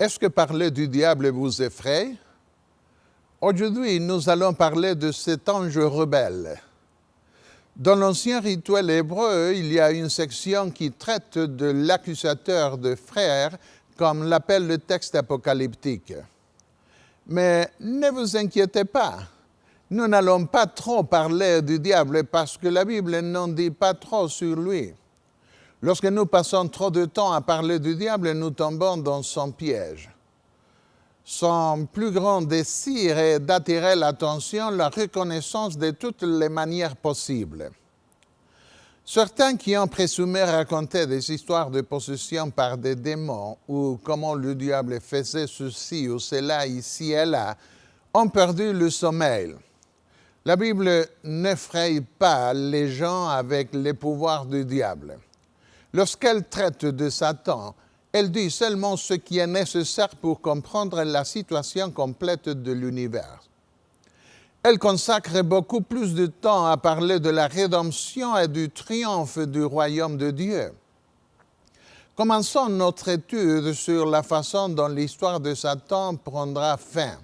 Est-ce que parler du diable vous effraie? Aujourd'hui, nous allons parler de cet ange rebelle. Dans l'ancien rituel hébreu, il y a une section qui traite de l'accusateur de frères, comme l'appelle le texte apocalyptique. Mais ne vous inquiétez pas, nous n'allons pas trop parler du diable parce que la Bible n'en dit pas trop sur lui. Lorsque nous passons trop de temps à parler du diable, nous tombons dans son piège. Son plus grand désir est d'attirer l'attention, la reconnaissance de toutes les manières possibles. Certains qui ont présumé raconter des histoires de possession par des démons ou comment le diable faisait ceci ou cela ici et là ont perdu le sommeil. La Bible n'effraie pas les gens avec les pouvoirs du diable. Lorsqu'elle traite de Satan, elle dit seulement ce qui est nécessaire pour comprendre la situation complète de l'univers. Elle consacre beaucoup plus de temps à parler de la rédemption et du triomphe du royaume de Dieu. Commençons notre étude sur la façon dont l'histoire de Satan prendra fin.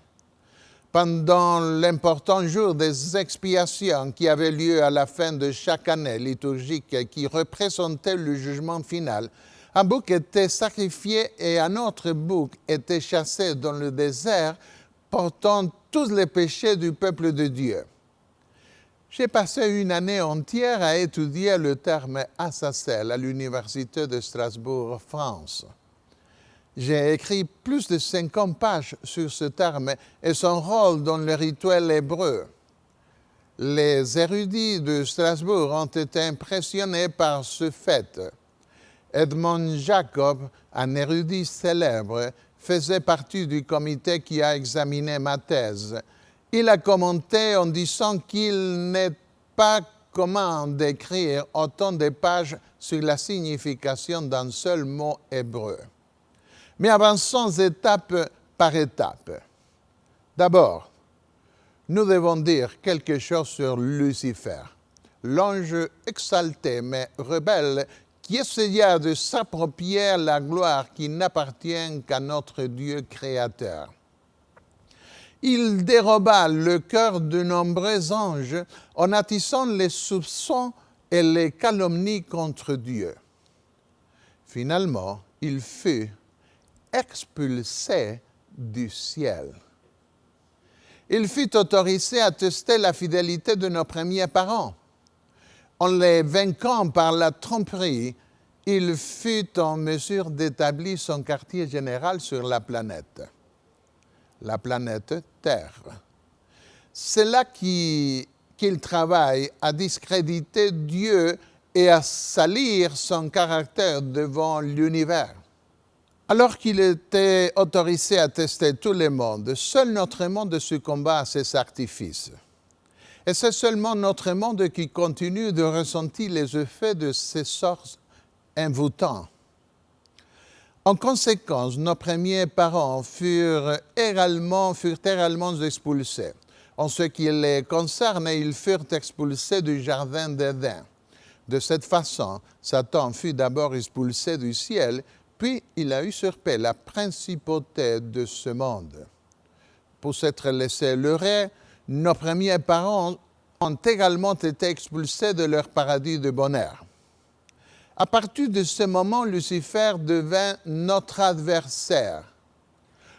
Pendant l'important jour des expiations qui avait lieu à la fin de chaque année liturgique qui représentait le jugement final, un bouc était sacrifié et un autre bouc était chassé dans le désert, portant tous les péchés du peuple de Dieu. J'ai passé une année entière à étudier le terme Azazel à l'Université de Strasbourg, France. J'ai écrit plus de 50 pages sur ce terme et son rôle dans le rituel hébreu. Les érudits de Strasbourg ont été impressionnés par ce fait. Edmond Jacob, un érudit célèbre, faisait partie du comité qui a examiné ma thèse. Il a commenté en disant qu'il n'est pas commun d'écrire autant de pages sur la signification d'un seul mot hébreu. Mais avançons étape par étape. D'abord, nous devons dire quelque chose sur Lucifer, l'ange exalté mais rebelle qui essaya de s'approprier la gloire qui n'appartient qu'à notre Dieu créateur. Il déroba le cœur de nombreux anges en attissant les soupçons et les calomnies contre Dieu. Finalement, il fut expulsé du ciel. Il fut autorisé à tester la fidélité de nos premiers parents. En les vainquant par la tromperie, il fut en mesure d'établir son quartier général sur la planète Terre. C'est là qu'il travaille à discréditer Dieu et à salir son caractère devant l'univers. Alors qu'il était autorisé à tester tout le monde, seul notre monde succomba à ses artifices. Et c'est seulement notre monde qui continue de ressentir les effets de ces sorts envoûtants. En conséquence, nos premiers parents furent également expulsés. En ce qui les concerne, ils furent expulsés du jardin d'Éden. De cette façon, Satan fut d'abord expulsé du ciel, puis il a usurpé la principauté de ce monde. Pour s'être laissé leurrer, nos premiers parents ont également été expulsés de leur paradis de bonheur. À partir de ce moment, Lucifer devint notre adversaire.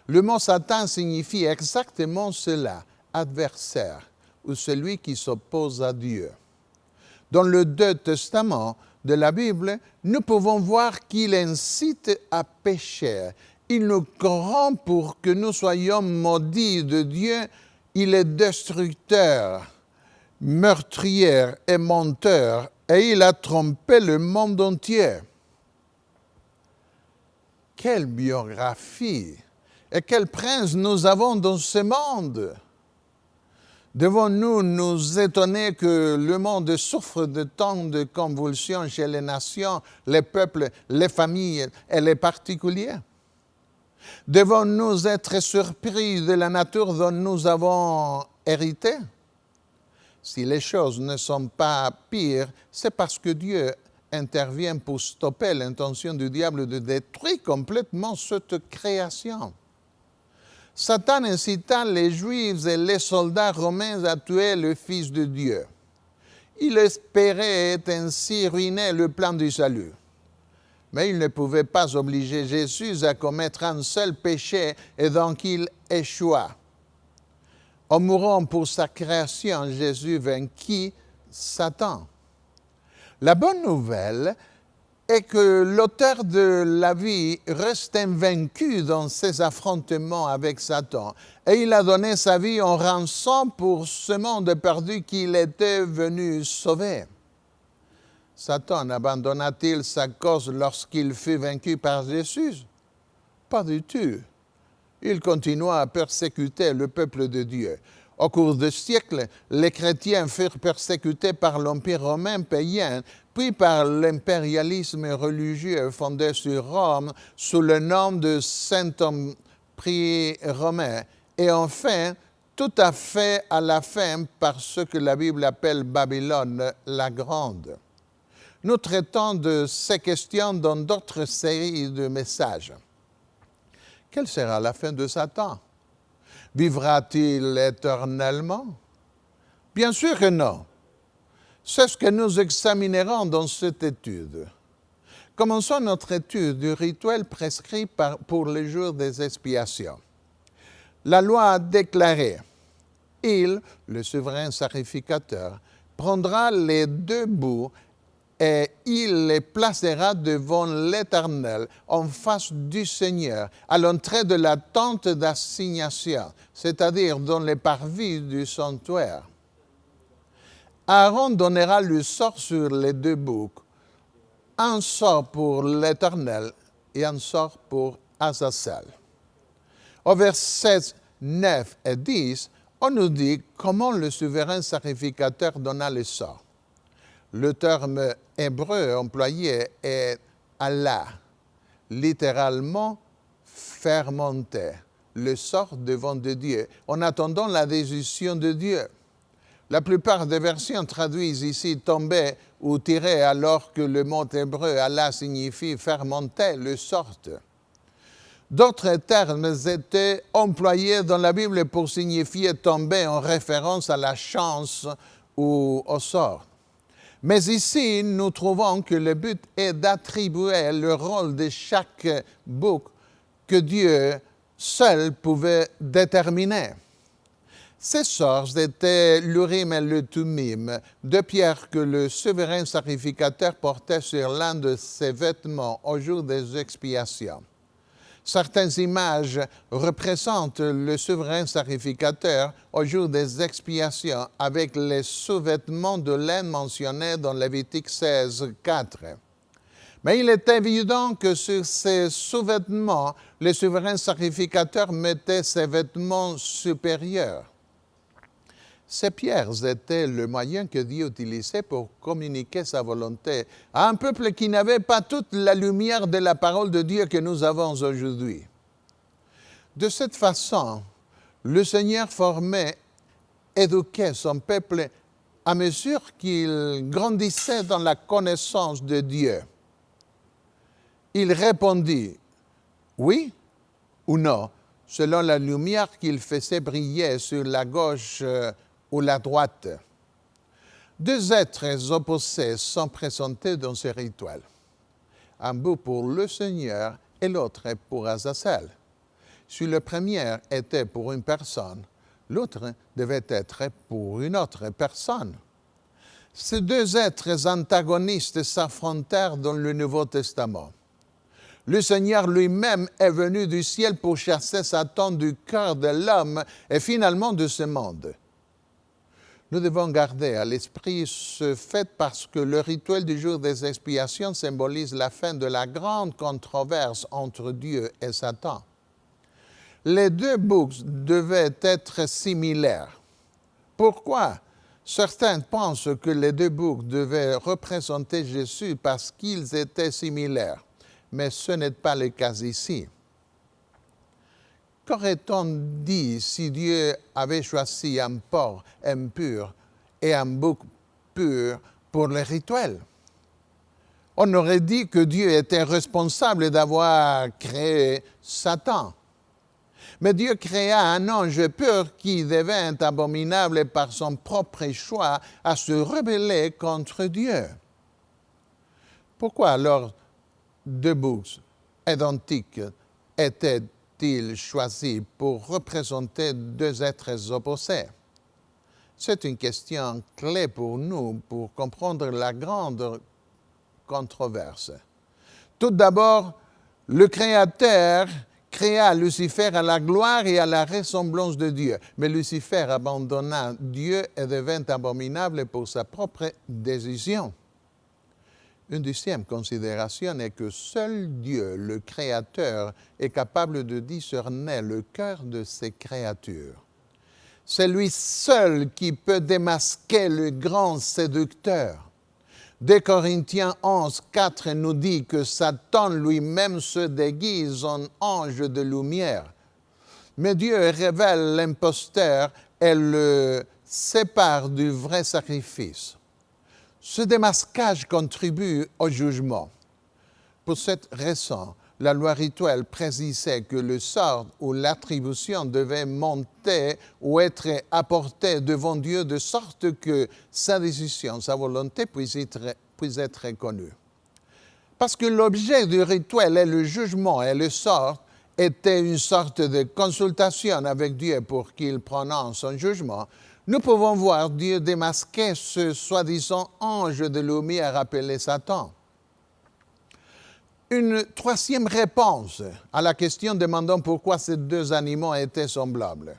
Le mot Satan signifie exactement cela, adversaire, ou celui qui s'oppose à Dieu. Dans le Deux Testaments de la Bible, nous pouvons voir qu'il incite à pécher. Il nous corrompt pour que nous soyons maudits de Dieu. Il est destructeur, meurtrier et menteur, et il a trompé le monde entier. Quelle biographie et quel prince nous avons dans ce monde! Devons-nous nous étonner que le monde souffre de tant de convulsions chez les nations, les peuples, les familles et les particuliers? Devons-nous être surpris de la nature dont nous avons hérité? Si les choses ne sont pas pires, c'est parce que Dieu intervient pour stopper l'intention du diable de détruire complètement cette création. Satan incita les Juifs et les soldats romains à tuer le Fils de Dieu. Il espérait ainsi ruiner le plan du salut. Mais il ne pouvait pas obliger Jésus à commettre un seul péché et donc il échoua. En mourant pour sa création, Jésus vainquit Satan. La bonne nouvelle est que l'auteur de la vie reste invaincu dans ses affrontements avec Satan. Et il a donné sa vie en rançon pour ce monde perdu qu'il était venu sauver. Satan abandonna-t-il sa cause lorsqu'il fut vaincu par Jésus? Pas du tout. Il continua à persécuter le peuple de Dieu. Au cours des siècles, les chrétiens furent persécutés par l'Empire romain païen, puis par l'impérialisme religieux fondé sur Rome sous le nom de Saint-Empire romain, et enfin, tout à fait à la fin, par ce que la Bible appelle Babylone la Grande. Nous traitons de ces questions dans d'autres séries de messages. Quelle sera la fin de Satan? Vivra-t-il éternellement? Bien sûr que non. C'est ce que nous examinerons dans cette étude. Commençons notre étude du rituel prescrit pour les jours des expiations. La loi a déclaré, il, le souverain sacrificateur, prendra les deux bouts et il les placera devant l'Éternel en face du Seigneur, à l'entrée de la tente d'assignation, c'est-à-dire dans les parvis du sanctuaire. Aaron donnera le sort sur les deux boucs, un sort pour l'Éternel et un sort pour Azazel. Au verset 9 et 10, on nous dit comment le souverain sacrificateur donna le sort. Le terme hébreu employé est Allah, littéralement fermenté, le sort devant de Dieu, en attendant la décision de Dieu. La plupart des versions traduisent ici tomber ou tirer, alors que le mot hébreu Allah signifie fermenter, le sort. D'autres termes étaient employés dans la Bible pour signifier tomber en référence à la chance ou au sort. Mais ici, nous trouvons que le but est d'attribuer le rôle de chaque bouc que Dieu seul pouvait déterminer. Ces sorts étaient l'Urim et le Thummim, deux pierres que le souverain sacrificateur portait sur l'un de ses vêtements au jour des expiations. Certaines images représentent le souverain sacrificateur au jour des expiations avec les sous-vêtements de laine mentionnés dans Lévitique 16, 4. Mais il est évident que sur ces sous-vêtements, le souverain sacrificateur mettait ses vêtements supérieurs. Ces pierres étaient le moyen que Dieu utilisait pour communiquer sa volonté à un peuple qui n'avait pas toute la lumière de la parole de Dieu que nous avons aujourd'hui. De cette façon, le Seigneur formait, éduquait son peuple à mesure qu'il grandissait dans la connaissance de Dieu. Il répondit oui ou non, selon la lumière qu'il faisait briller sur la gauche ou la droite. Deux êtres opposés sont présentés dans ce rituel. Un bout pour le Seigneur et l'autre pour Azazel. Si le premier était pour une personne, l'autre devait être pour une autre personne. Ces deux êtres antagonistes s'affrontèrent dans le Nouveau Testament. Le Seigneur lui-même est venu du ciel pour chasser Satan du cœur de l'homme et finalement de ce monde. Nous devons garder à l'esprit ce fait parce que le rituel du jour des expiations symbolise la fin de la grande controverse entre Dieu et Satan. Les deux boucs devaient être similaires. Pourquoi? Certains pensent que les deux boucs devaient représenter Jésus parce qu'ils étaient similaires, mais ce n'est pas le cas ici. Qu'aurait-on dit si Dieu avait choisi un porc impur et un bouc pur pour le rituel? On aurait dit que Dieu était responsable d'avoir créé Satan. Mais Dieu créa un ange pur qui devint abominable par son propre choix à se rebeller contre Dieu. Pourquoi alors deux boucs identiques étaient-ils choisis pour représenter deux êtres opposés? C'est une question clé pour nous pour comprendre la grande controverse. Tout d'abord, le Créateur créa Lucifer à la gloire et à la ressemblance de Dieu. Mais Lucifer abandonna Dieu et devint abominable pour sa propre décision. Une deuxième considération est que seul Dieu, le Créateur, est capable de discerner le cœur de ses créatures. C'est lui seul qui peut démasquer le grand séducteur. 2 Corinthiens 11, 4 nous dit que Satan lui-même se déguise en ange de lumière. Mais Dieu révèle l'imposteur et le sépare du vrai sacrifice. Ce démasquage contribue au jugement. Pour cette raison, la loi rituelle précisait que le sort ou l'attribution devait monter ou être apporté devant Dieu de sorte que sa décision, sa volonté puisse être connue. Parce que l'objet du rituel et le jugement et le sort étaient une sorte de consultation avec Dieu pour qu'il prononce son jugement, nous pouvons voir Dieu démasquer ce soi-disant ange de lumière appelé Satan. Une troisième réponse à la question demandant pourquoi ces deux animaux étaient semblables.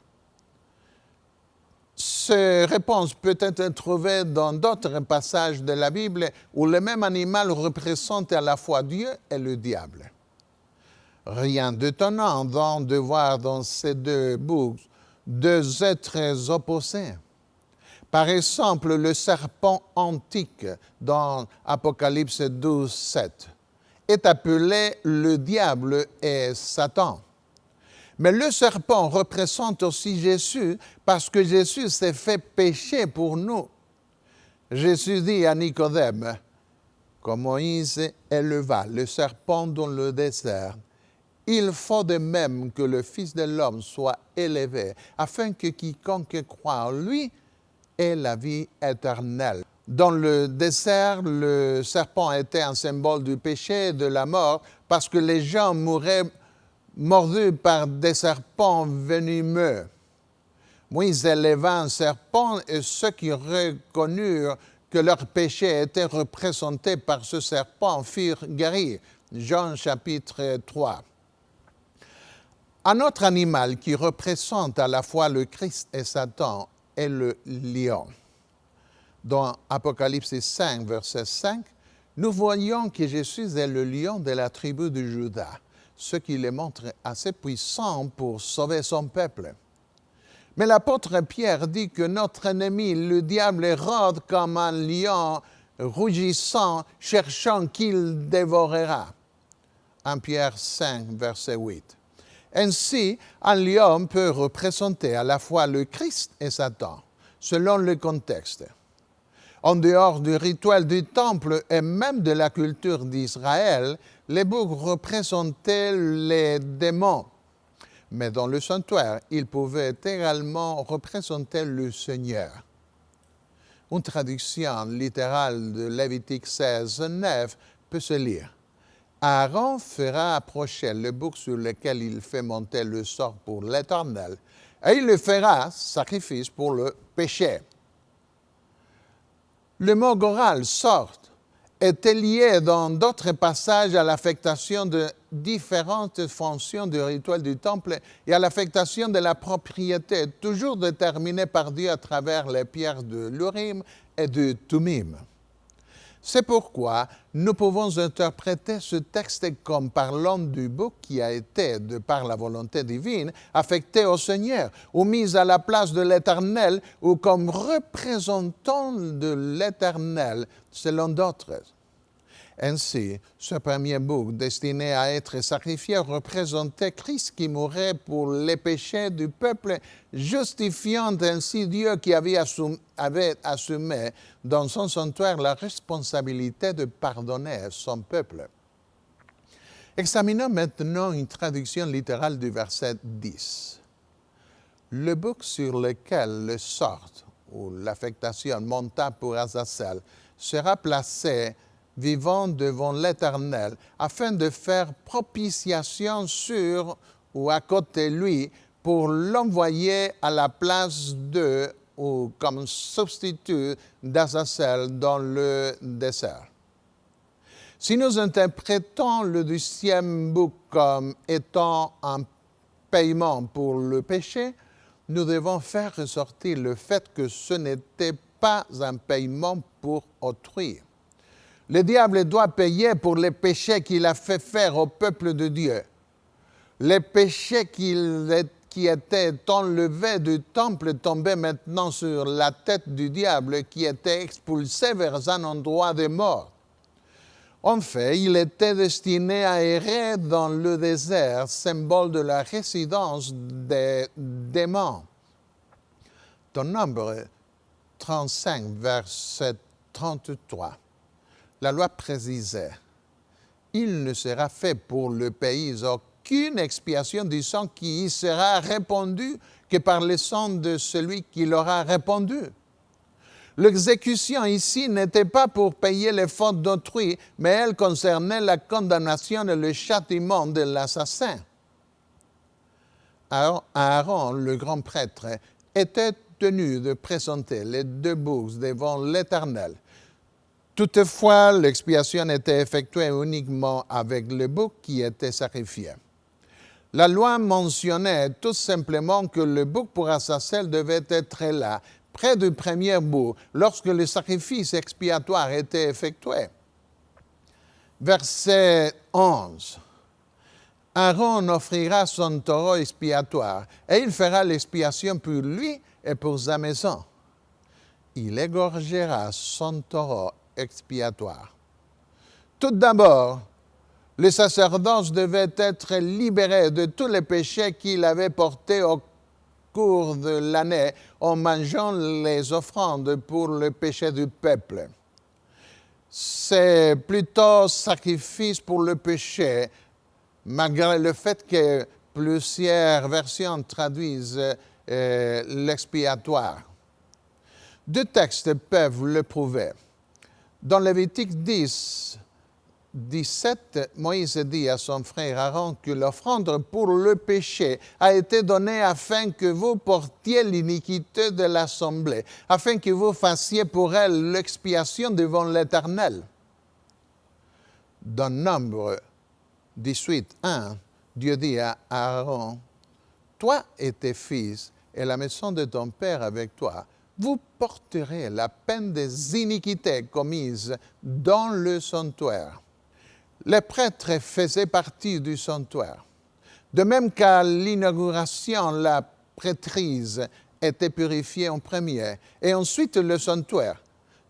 Cette réponse peut être trouvée dans d'autres passages de la Bible où le même animal représente à la fois Dieu et le diable. Rien d'étonnant donc de voir dans ces deux boucs deux êtres opposés. Par exemple, le serpent antique dans Apocalypse 12, 7 est appelé le diable et Satan. Mais le serpent représente aussi Jésus parce que Jésus s'est fait péché pour nous. Jésus dit à Nicodème, comme Moïse éleva le serpent dans le désert, il faut de même que le Fils de l'homme soit élevé, afin que quiconque croit en lui ait la vie éternelle. Dans le désert, le serpent était un symbole du péché et de la mort parce que les gens mouraient mordus par des serpents venimeux. Moïse éleva un serpent et ceux qui reconnurent que leur péché était représenté par ce serpent furent guéris. Jean chapitre 3. Un autre animal qui représente à la fois le Christ et Satan est le lion. Dans Apocalypse 5, verset 5, nous voyons que Jésus est le lion de la tribu de Juda, ce qui le montre assez puissant pour sauver son peuple. Mais l'apôtre Pierre dit que notre ennemi, le diable, rôde comme un lion rougissant, cherchant qu'il dévorera. 1 Pierre 5, verset 8. Ainsi, un lion peut représenter à la fois le Christ et Satan, selon le contexte. En dehors du rituel du temple et même de la culture d'Israël, les boucs représentaient les démons. Mais dans le sanctuaire, ils pouvaient également représenter le Seigneur. Une traduction littérale de Lévitique 16, 9 peut se lire. Aaron fera approcher le bouc sur lequel il fait monter le sort pour l'Éternel, et il le fera sacrifice pour le péché. Le mot goral, sorte, était lié dans d'autres passages à l'affectation de différentes fonctions du rituel du temple et à l'affectation de la propriété, toujours déterminée par Dieu à travers les pierres de l'Urim et de Thummim. C'est pourquoi nous pouvons interpréter ce texte comme parlant du bouc qui a été, de par la volonté divine, affecté au Seigneur, ou mis à la place de l'Éternel, ou comme représentant de l'Éternel, selon d'autres. Ainsi, ce premier bouc destiné à être sacrifié représentait Christ qui mourait pour les péchés du peuple, justifiant ainsi Dieu qui avait assumé dans son sanctuaire la responsabilité de pardonner son peuple. Examinons maintenant une traduction littérale du verset 10. Le bouc sur lequel le sort ou l'affectation monta pour Azazel sera placé vivant devant l'Éternel, afin de faire propitiation sur ou à côté de lui, pour l'envoyer à la place de ou comme substitut d'Azazel dans le désert. Si nous interprétons le 10e bouc comme étant un paiement pour le péché, nous devons faire ressortir le fait que ce n'était pas un paiement pour autrui. Le diable doit payer pour les péchés qu'il a fait faire au peuple de Dieu. Les péchés qui étaient enlevés du temple tombaient maintenant sur la tête du diable qui était expulsé vers un endroit de mort. En fait, il était destiné à errer dans le désert, symbole de la résidence des démons. Dans Nombre 35, verset 33. La loi précisait, il ne sera fait pour le pays aucune expiation du sang qui y sera répandue que par le sang de celui qui l'aura répandu. L'exécution ici n'était pas pour payer les fautes d'autrui, mais elle concernait la condamnation et le châtiment de l'assassin. Aaron, le grand prêtre, était tenu de présenter les 2 boucs devant l'Éternel. Toutefois, l'expiation était effectuée uniquement avec le bouc qui était sacrifié. La loi mentionnait tout simplement que le bouc pour Azazel devait être là, près du premier bouc, lorsque le sacrifice expiatoire était effectué. Verset 11. Aaron offrira son taureau expiatoire, et il fera l'expiation pour lui et pour sa maison. Il égorgera son taureau expiatoire. Tout d'abord, le sacerdoce devait être libéré de tous les péchés qu'il avait portés au cours de l'année en mangeant les offrandes pour le péché du peuple. C'est plutôt sacrifice pour le péché, malgré le fait que plusieurs versions traduisent l'expiatoire. 2 textes peuvent le prouver. Dans Lévitique 10, 17, Moïse dit à son frère Aaron que l'offrande pour le péché a été donnée afin que vous portiez l'iniquité de l'assemblée, afin que vous fassiez pour elle l'expiation devant l'Éternel. Dans Nombre 18, 1, Dieu dit à Aaron, « Toi et tes fils et la maison de ton père avec toi, vous porterez la peine des iniquités commises dans le sanctuaire. » Les prêtres faisaient partie du sanctuaire. De même qu'à l'inauguration, la prêtrise était purifiée en premier, et ensuite le sanctuaire.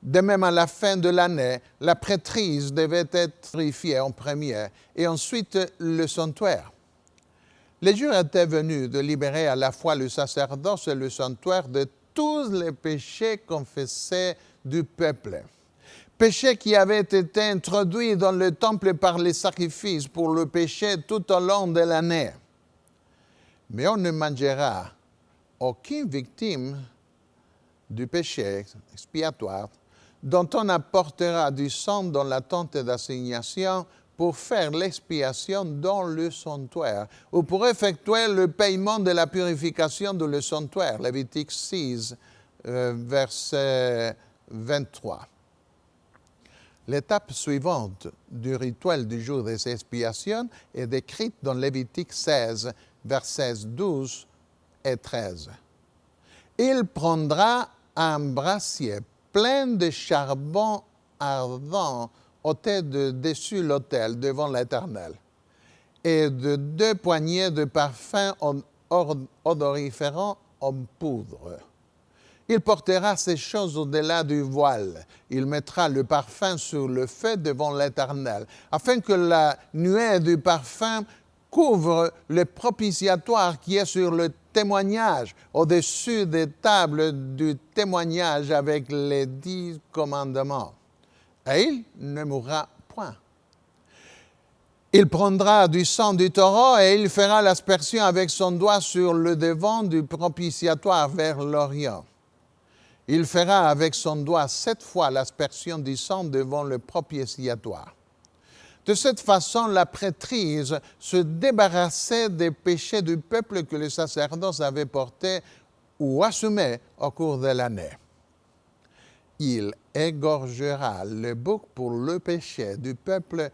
De même, à la fin de l'année, la prêtrise devait être purifiée en premier, et ensuite le sanctuaire. Les jours étaient venus de libérer à la fois le sacerdoce et le sanctuaire de tous les péchés confessés du peuple. Péchés qui avaient été introduits dans le temple par les sacrifices pour le péché tout au long de l'année. Mais on ne mangera aucune victime du péché expiatoire dont on apportera du sang dans la tente d'assignation pour faire l'expiation dans le sanctuaire ou pour effectuer le paiement de la purification de le sanctuaire. Lévitique 6, verset 23. L'étape suivante du rituel du jour des expiations est décrite dans Lévitique 16, versets 12 et 13. Il prendra un brassier plein de charbon ardent ôté de dessus l'autel devant l'Éternel, et de 2 poignées de parfums odoriférants en poudre. Il portera ces choses au-delà du voile. Il mettra le parfum sur le feu devant l'Éternel, afin que la nuée du parfum couvre le propitiatoire qui est sur le témoignage, au-dessus des tables du témoignage avec les 10 commandements. Et il ne mourra point. Il prendra du sang du taureau et il fera l'aspersion avec son doigt sur le devant du propitiatoire vers l'Orient. Il fera avec son doigt 7 fois l'aspersion du sang devant le propitiatoire. De cette façon, la prêtrise se débarrassait des péchés du peuple que le sacerdoce avait portés ou assumés au cours de l'année. Il égorgera le bouc pour le péché du peuple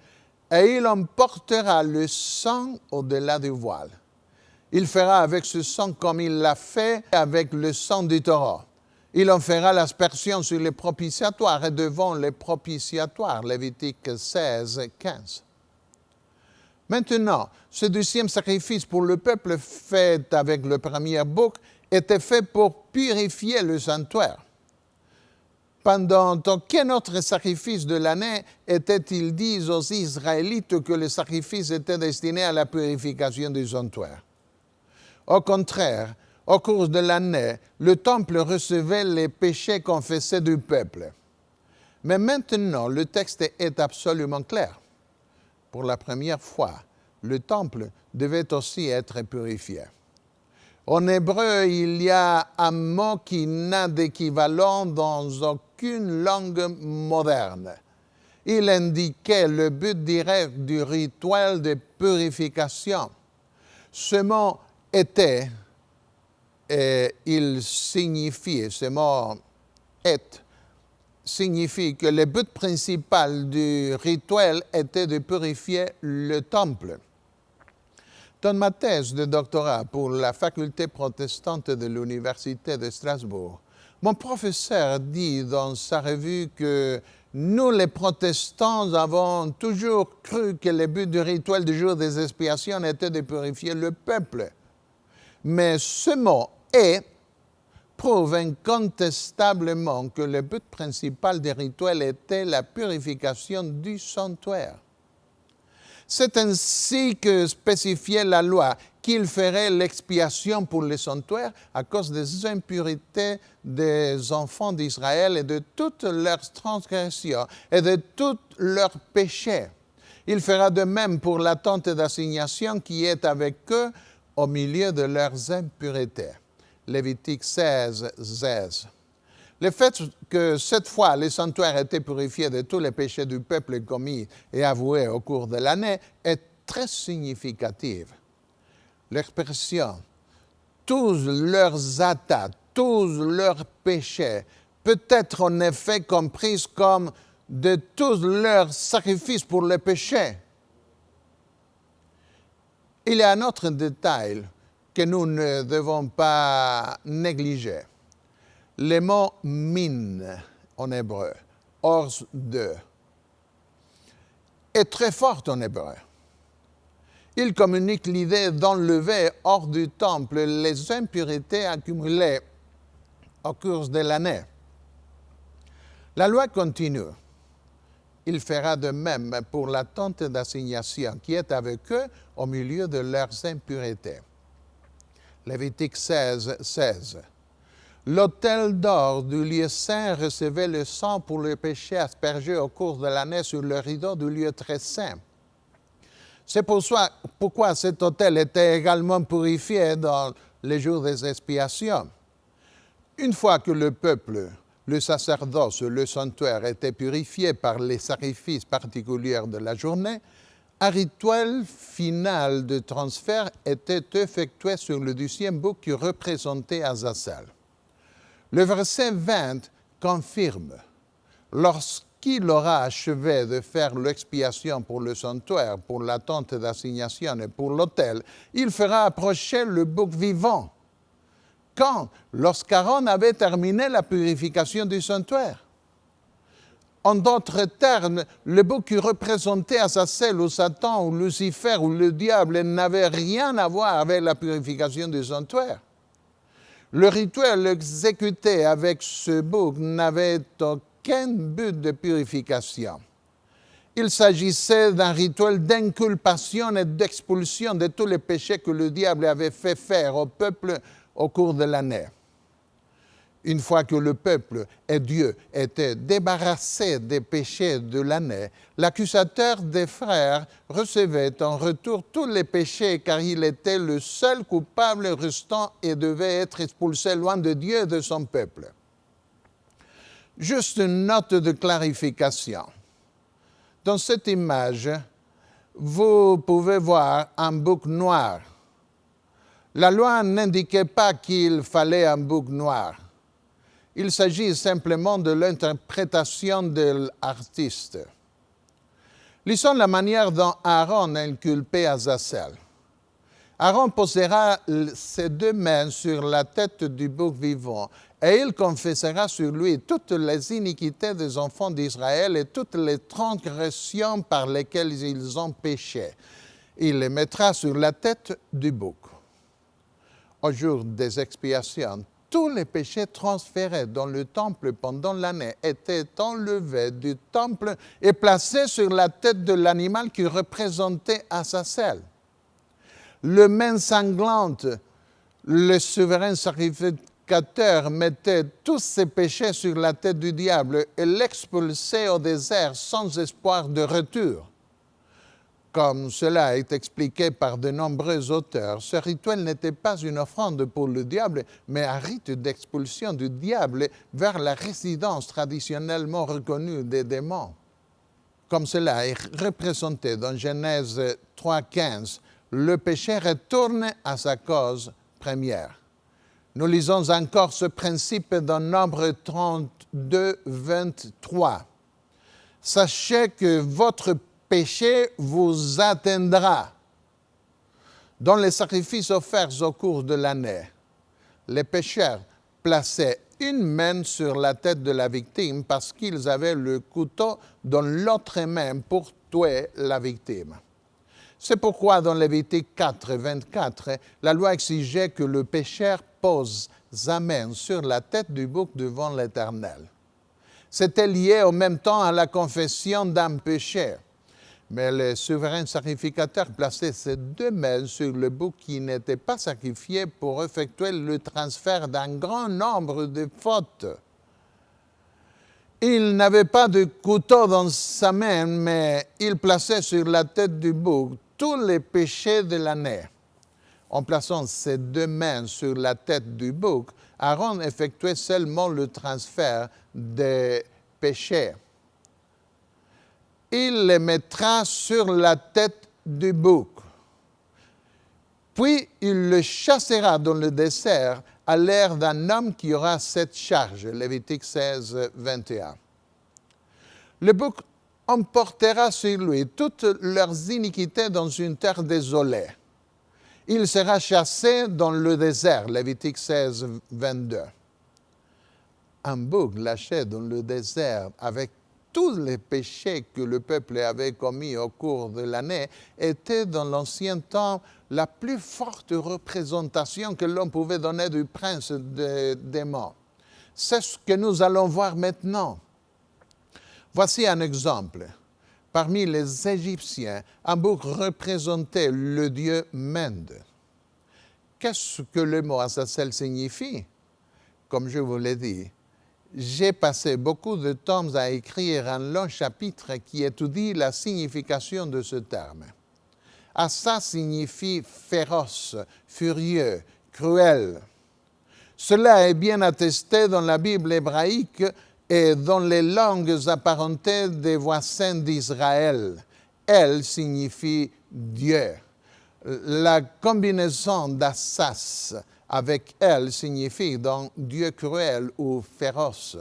et il emportera le sang au-delà du voile. Il fera avec ce sang comme il l'a fait avec le sang du taureau. Il en fera l'aspersion sur les propitiatoires et devant les propitiatoires, Lévitique 16, 15. Maintenant, ce 10e sacrifice pour le peuple fait avec le premier bouc était fait pour purifier le sanctuaire. Pendant aucun autre sacrifice de l'année était-il dit aux Israélites que le sacrifice était destiné à la purification du sanctuaire. Au contraire, au cours de l'année, le temple recevait les péchés confessés du peuple. Mais maintenant, le texte est absolument clair. Pour la première fois, le temple devait aussi être purifié. En hébreu, il y a un mot qui n'a d'équivalent dans aucune langue moderne. Il indiquait le but direct du rituel de purification. Ce mot était, et il signifie, ce mot est, signifie que le but principal du rituel était de purifier le temple. Dans ma thèse de doctorat pour la faculté protestante de l'Université de Strasbourg, mon professeur dit dans sa revue que nous, les protestants, avons toujours cru que le but du rituel du jour des expiations était de purifier le peuple. Mais ce mot « est » prouve incontestablement que le but principal des rituels était la purification du sanctuaire. C'est ainsi que spécifiait la loi qu'il ferait l'expiation pour le sanctuaire à cause des impurités des enfants d'Israël et de toutes leurs transgressions et de tous leurs péchés. Il fera de même pour la tente d'assignation qui est avec eux au milieu de leurs impuretés. Lévitique 16, 16. Le fait que cette fois le sanctuaire était purifié de tous les péchés du peuple commis et avoués au cours de l'année est très significative. L'expression « tous leurs attaques, tous leurs péchés » peut être en effet comprise comme « de tous leurs sacrifices pour le péché ». Il y a un autre détail que nous ne devons pas négliger. Le mot « min » en hébreu, « hors de », est très fort en hébreu. Il communique l'idée d'enlever hors du temple les impuretés accumulées au cours de l'année. La loi continue. Il fera de même pour la tente d'assignation qui est avec eux au milieu de leurs impuretés. Lévitique 16, 16. L'autel d'or du lieu saint recevait le sang pour le péché aspergé au cours de l'année sur le rideau du lieu très saint. C'est pourquoi cet autel était également purifié dans les jours des expiations. Une fois que le peuple, le sacerdoce, le sanctuaire étaient purifiés par les sacrifices particuliers de la journée, un rituel final de transfert était effectué sur le 10e bouc qui représentait Azazel. Le verset 20 confirme, lorsqu'il aura achevé de faire l'expiation pour le sanctuaire, pour la tente d'assignation et pour l'autel, il fera approcher le bouc vivant. Quand? Lorsqu'Aaron avait terminé la purification du sanctuaire. En d'autres termes, le bouc qui représentait Azazel ou Satan ou Lucifer ou le diable n'avait rien à voir avec la purification du sanctuaire. Le rituel exécuté avec ce bouc n'avait aucun but de purification. Il s'agissait d'un rituel d'inculpation et d'expulsion de tous les péchés que le diable avait fait faire au peuple au cours de l'année. Une fois que le peuple et Dieu étaient débarrassés des péchés de l'année, l'accusateur des frères recevait en retour tous les péchés car il était le seul coupable restant et devait être expulsé loin de Dieu et de son peuple. Juste une note de clarification. Dans cette image, vous pouvez voir un bouc noir. La loi n'indiquait pas qu'il fallait un bouc noir. Il s'agit simplement de l'interprétation de l'artiste. Lisons la manière dont Aaron inculpait Azazel. Aaron posera ses deux mains sur la tête du bouc vivant et il confessera sur lui toutes les iniquités des enfants d'Israël et toutes les transgressions par lesquelles ils ont péché. Il les mettra sur la tête du bouc. Au jour des expiations, tous les péchés transférés dans le temple pendant l'année étaient enlevés du temple et placés sur la tête de l'animal qui représentait Azazel. Le main sanglante, le souverain sacrificateur mettait tous ses péchés sur la tête du diable et l'expulsait au désert sans espoir de retour. Comme cela est expliqué par de nombreux auteurs, ce rituel n'était pas une offrande pour le diable, mais un rite d'expulsion du diable vers la résidence traditionnellement reconnue des démons. Comme cela est représenté dans Genèse 3,15, le péché retourne à sa cause première. Nous lisons encore ce principe dans Nombre 32, 23. Sachez que votre péché vous atteindra. Dans les sacrifices offerts au cours de l'année, les pécheurs plaçaient une main sur la tête de la victime parce qu'ils avaient le couteau dans l'autre main pour tuer la victime. C'est pourquoi dans Lévitique 4, 24, la loi exigeait que le pécheur pose sa main sur la tête du bouc devant l'Éternel. C'était lié en même temps à la confession d'un péché. Mais le souverain sacrificateur plaçait ses deux mains sur le bouc qui n'était pas sacrifié pour effectuer le transfert d'un grand nombre de fautes. Il n'avait pas de couteau dans sa main, mais il plaçait sur la tête du bouc tous les péchés de l'année. En plaçant ses deux mains sur la tête du bouc, Aaron effectuait seulement le transfert des péchés. Il les mettra sur la tête du bouc. Puis il le chassera dans le désert à l'air d'un homme qui aura cette charge. Lévitique 16, 21. Le bouc emportera sur lui toutes leurs iniquités dans une terre désolée. Il sera chassé dans le désert. Lévitique 16, 22. Un bouc lâché dans le désert avec tous les péchés que le peuple avait commis au cours de l'année était dans l'ancien temps la plus forte représentation que l'on pouvait donner du prince des démons. C'est ce que nous allons voir maintenant. Voici un exemple. Parmi les Égyptiens, un bouc représentait le dieu Mende. Qu'est-ce que le mot Azazel signifie? Comme je vous l'ai dit, j'ai passé beaucoup de temps à écrire un long chapitre qui étudie la signification de ce terme. Asa signifie féroce, furieux, cruel. Cela est bien attesté dans la Bible hébraïque et dans les langues apparentées des voisins d'Israël. Elle signifie Dieu. La combinaison d'Assas avec elle signifie donc Dieu cruel ou féroce,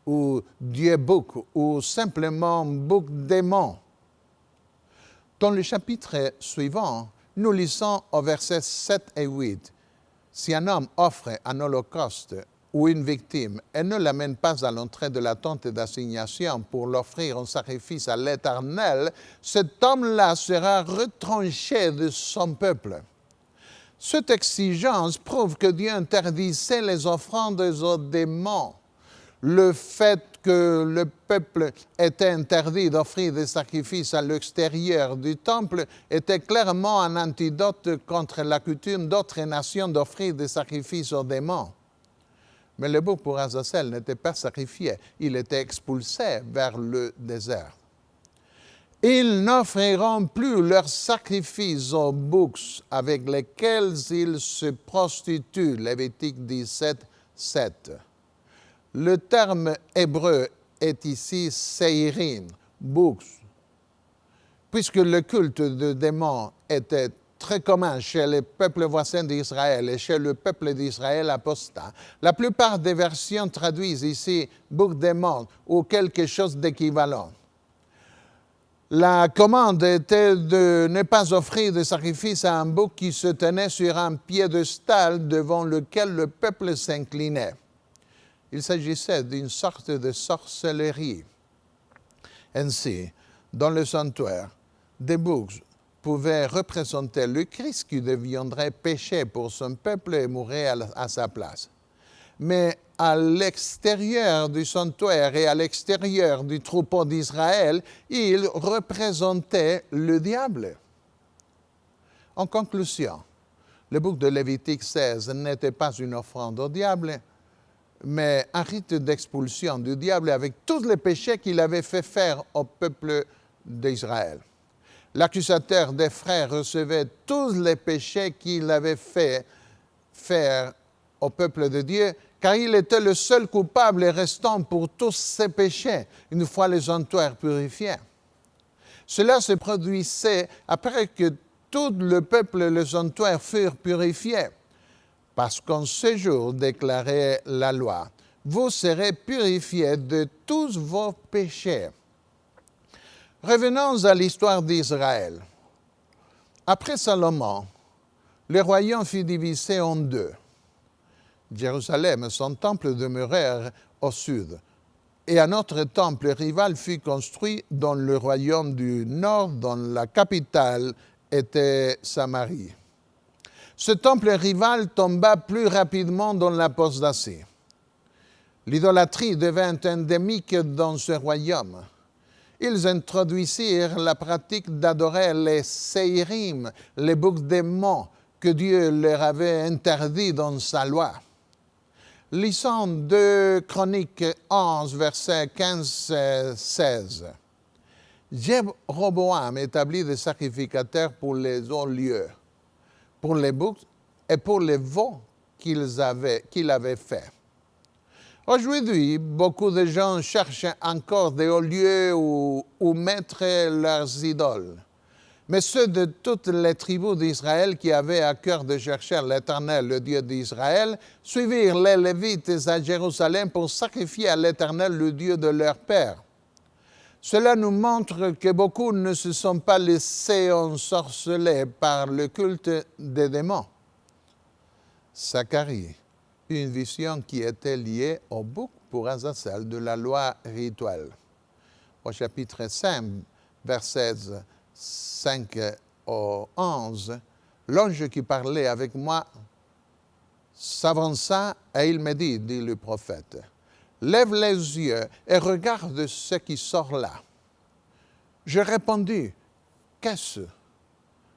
ou Dieu bouc, ou simplement bouc démon. Dans le chapitre suivant, nous lisons au verset 7 et 8. Si un homme offre un holocauste ou une victime et ne l'amène pas à l'entrée de la tente d'assignation pour l'offrir en sacrifice à l'Éternel, cet homme-là sera retranché de son peuple. Cette exigence prouve que Dieu interdisait les offrandes aux démons. Le fait que le peuple était interdit d'offrir des sacrifices à l'extérieur du temple était clairement un antidote contre la coutume d'autres nations d'offrir des sacrifices aux démons. Mais le bouc pour Azazel n'était pas sacrifié, il était expulsé vers le désert. Ils n'offriront plus leurs sacrifices aux boucs avec lesquels ils se prostituent. Lévitique 17, 7. Le terme hébreu est ici seirim, boucs. Puisque le culte de démons était très commun chez les peuples voisins d'Israël et chez le peuple d'Israël apostat, la plupart des versions traduisent ici bouc démon ou quelque chose d'équivalent. La commande était de ne pas offrir de sacrifice à un bouc qui se tenait sur un piédestal devant lequel le peuple s'inclinait. Il s'agissait d'une sorte de sorcellerie. Ainsi, dans le sanctuaire, des boucs pouvaient représenter le Christ qui deviendrait péché pour son peuple et mourrait à sa place. Mais à l'extérieur du sanctuaire et à l'extérieur du troupeau d'Israël, il représentait le diable. En conclusion, le bouc de Lévitique 16 n'était pas une offrande au diable, mais un rite d'expulsion du diable avec tous les péchés qu'il avait fait faire au peuple d'Israël. L'accusateur des frères recevait tous les péchés qu'il avait fait faire au peuple de Dieu, car il était le seul coupable restant pour tous ces péchés, une fois le sanctuaire purifié. Cela se produisait après que tout le peuple et le sanctuaire furent purifiés, parce qu'en ce jour déclarait la loi, vous serez purifiés de tous vos péchés. Revenons à l'histoire d'Israël. Après Salomon, le royaume fut divisé en deux. Jérusalem et son temple demeurèrent au sud, et un autre temple rival fut construit dans le royaume du nord, dont la capitale était Samarie. Ce temple rival tomba plus rapidement dans l'apostasie. L'idolâtrie devint endémique dans ce royaume. Ils introduisirent la pratique d'adorer les seirim, les boucs démons que Dieu leur avait interdits dans sa loi. Lisons 2 Chroniques 11, versets 15-16. Jéroboam établit des sacrificateurs pour les hauts lieux, pour les boucs et pour les veaux qu'il avait faits. Aujourd'hui, beaucoup de gens cherchent encore des hauts lieux où mettre leurs idoles. Mais ceux de toutes les tribus d'Israël qui avaient à cœur de chercher l'Éternel, le Dieu d'Israël, suivirent les Lévites à Jérusalem pour sacrifier à l'Éternel, le Dieu de leur père. Cela nous montre que beaucoup ne se sont pas laissés ensorceler par le culte des démons. Zacharie eut une vision qui était liée au bouc pour Azazel de la loi rituelle. Au chapitre 5, versets 5 au 11, l'ange qui parlait avec moi s'avança et il me dit le prophète, « Lève les yeux et regarde ce qui sort là. » Je répondis, « Qu'est-ce »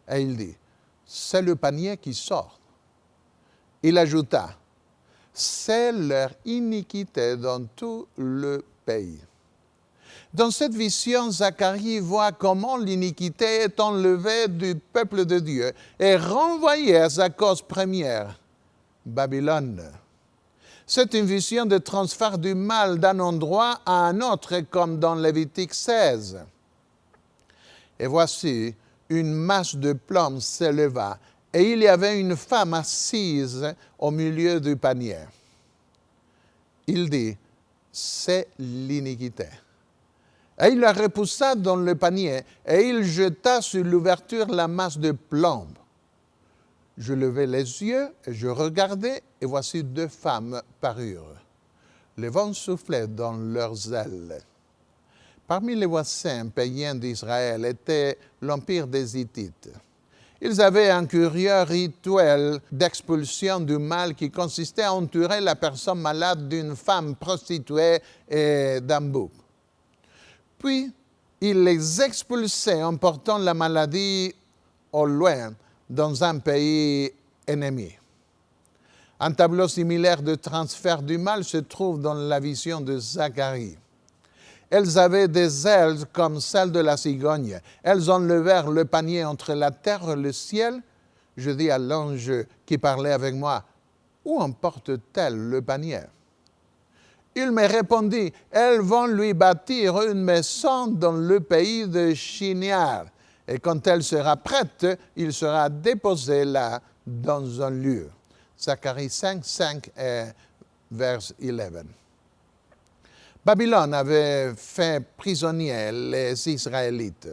Et il dit, « C'est le panier qui sort. » Il ajouta, « C'est leur iniquité dans tout le pays. » Dans cette vision, Zacharie voit comment l'iniquité est enlevée du peuple de Dieu et renvoyée à sa cause première, Babylone. C'est une vision de transfert du mal d'un endroit à un autre, comme dans Lévitique 16. Et voici, une masse de plomb s'éleva, et il y avait une femme assise au milieu du panier. Il dit, c'est l'iniquité. Et il la repoussa dans le panier, et il jeta sur l'ouverture la masse de plomb. Je levai les yeux, et je regardai, et voici 2 femmes parurent. Le vent soufflait dans leurs ailes. Parmi les voisins païens d'Israël était l'empire des Hittites. Ils avaient un curieux rituel d'expulsion du mal qui consistait à entourer la personne malade d'une femme prostituée et d'un bouc. Puis, ils les expulsaient en portant la maladie au loin, dans un pays ennemi. Un tableau similaire de transfert du mal se trouve dans la vision de Zacharie. Elles avaient des ailes comme celles de la cigogne. Elles enlevèrent le panier entre la terre et le ciel. Je dis à l'ange qui parlait avec moi, « Où emporte-t-elle le panier ?» Il me répondit, « Elles vont lui bâtir une maison dans le pays de Shinar. Et quand elle sera prête, il sera déposé là dans un lieu. » Zacharie 5, 5 et verset 11. Babylone avait fait prisonniers les Israélites.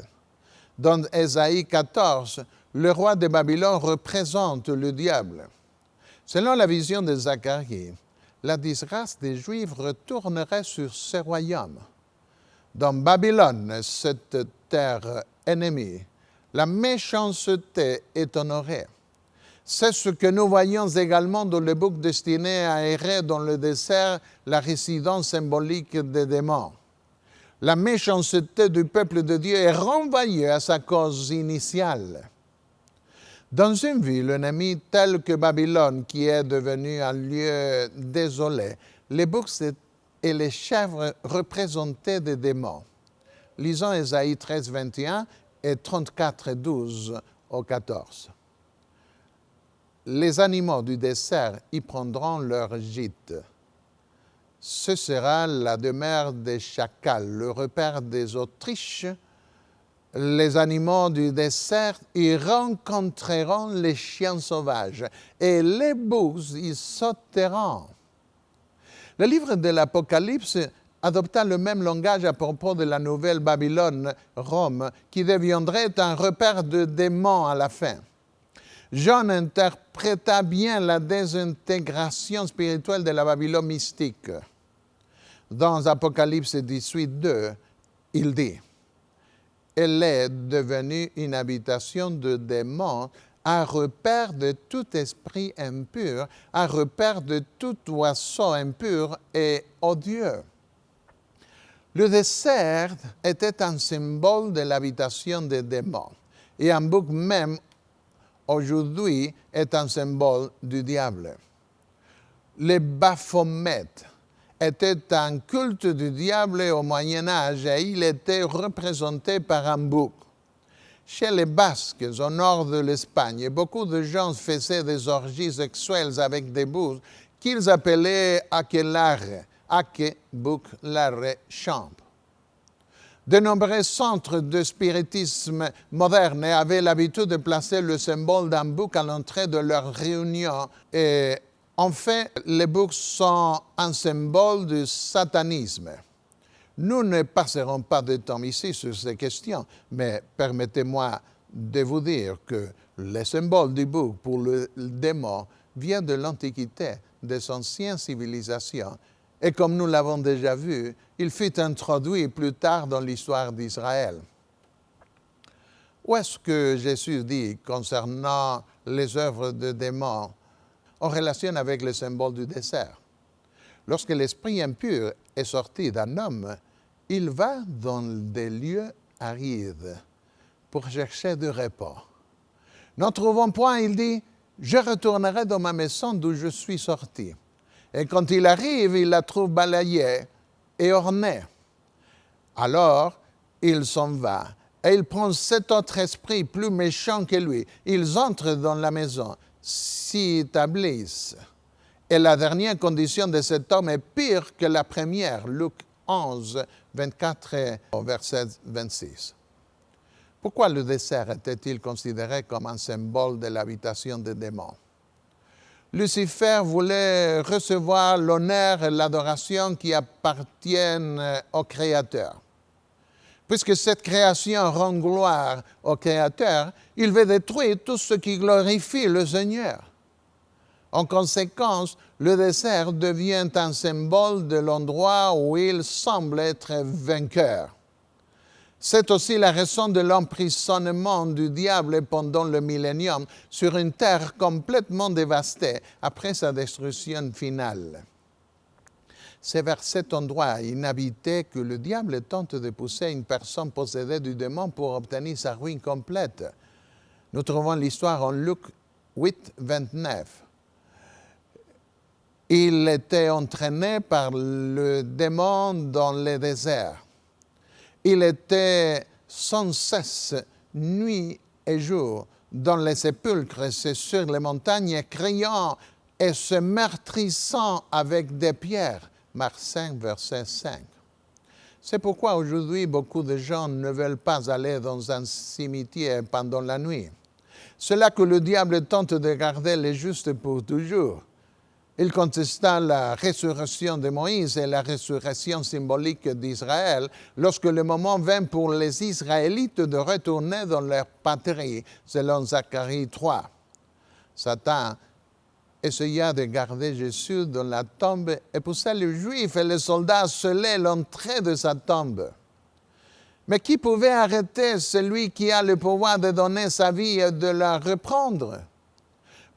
Dans Ésaïe 14, le roi de Babylone représente le diable. Selon la vision de Zacharie, la disgrâce des Juifs retournerait sur ce royaume. Dans Babylone, cette terre ennemie, la méchanceté est honorée. C'est ce que nous voyons également dans le bouc destiné à errer dans le désert, la résidence symbolique des démons. La méchanceté du peuple de Dieu est renvoyée à sa cause initiale. Dans une ville ennemie telle que Babylone, qui est devenue un lieu désolé, les boucs et les chèvres représentaient des démons. Lisons Ésaïe 13, 21 et 34, 12 au 14. Les animaux du désert y prendront leur gîte. Ce sera la demeure des chacals, le repère des autruches. Les animaux du désert y rencontreront les chiens sauvages, et les boucs y sauteront. Le livre de l'Apocalypse adopta le même langage à propos de la nouvelle Babylone, Rome, qui deviendrait un repère de démons à la fin. Jean interpréta bien la désintégration spirituelle de la Babylone mystique. Dans Apocalypse 18, 2, il dit « Elle est devenue une habitation de démons, un repère de tout esprit impur, un repère de tout oiseau impur et odieux. » Le désert était un symbole de l'habitation des démons, et un bouc même aujourd'hui est un symbole du diable. Le Baphomet était un culte du diable au Moyen Âge et il était représenté par un bouc. Chez les Basques, au nord de l'Espagne, beaucoup de gens faisaient des orgies sexuelles avec des boucs qu'ils appelaient aquelarre, ake, bouc, larre, champ. De nombreux centres de spiritisme moderne avaient l'habitude de placer le symbole d'un bouc à l'entrée de leurs réunions. Et en fait, les boucs sont un symbole du satanisme. Nous ne passerons pas de temps ici sur ces questions, mais permettez-moi de vous dire que le symbole du bouc pour le démon vient de l'Antiquité, des anciennes civilisations. Et comme nous l'avons déjà vu, il fut introduit plus tard dans l'histoire d'Israël. Où est-ce que Jésus dit concernant les œuvres de démons en relation avec le symbole du désert? Lorsque l'esprit impur est sorti d'un homme, il va dans des lieux arides pour chercher du repos. N'en trouvant point, il dit, « Je retournerai dans ma maison d'où je suis sorti. » Et quand il arrive, il la trouve balayée et ornée. Alors, il s'en va et il prend cet autre esprit plus méchant que lui. Ils entrent dans la maison, s'y établissent. Et la dernière condition de cet homme est pire que la première. Luc 11, 24 au verset 26. Pourquoi le désert était-il considéré comme un symbole de l'habitation des démons? Lucifer voulait recevoir l'honneur et l'adoration qui appartiennent au Créateur. Puisque cette création rend gloire au Créateur, il veut détruire tout ce qui glorifie le Seigneur. En conséquence, le désert devient un symbole de l'endroit où il semble être vainqueur. C'est aussi la raison de l'emprisonnement du diable pendant le millénium sur une terre complètement dévastée après sa destruction finale. C'est vers cet endroit inhabité que le diable tente de pousser une personne possédée du démon pour obtenir sa ruine complète. Nous trouvons l'histoire en Luc 8, 29. Il était entraîné par le démon dans le désert. Il était sans cesse, nuit et jour, dans les sépulcres et sur les montagnes, criant et se meurtrissant avec des pierres. Marc 5, verset 5. C'est pourquoi aujourd'hui, beaucoup de gens ne veulent pas aller dans un cimetière pendant la nuit. C'est là que le diable tente de garder les justes pour toujours. Il contesta la résurrection de Moïse et la résurrection symbolique d'Israël lorsque le moment vint pour les Israélites de retourner dans leur patrie, selon Zacharie 3. Satan essaya de garder Jésus dans la tombe et poussa les Juifs et les soldats à sceller l'entrée de sa tombe. Mais qui pouvait arrêter celui qui a le pouvoir de donner sa vie et de la reprendre?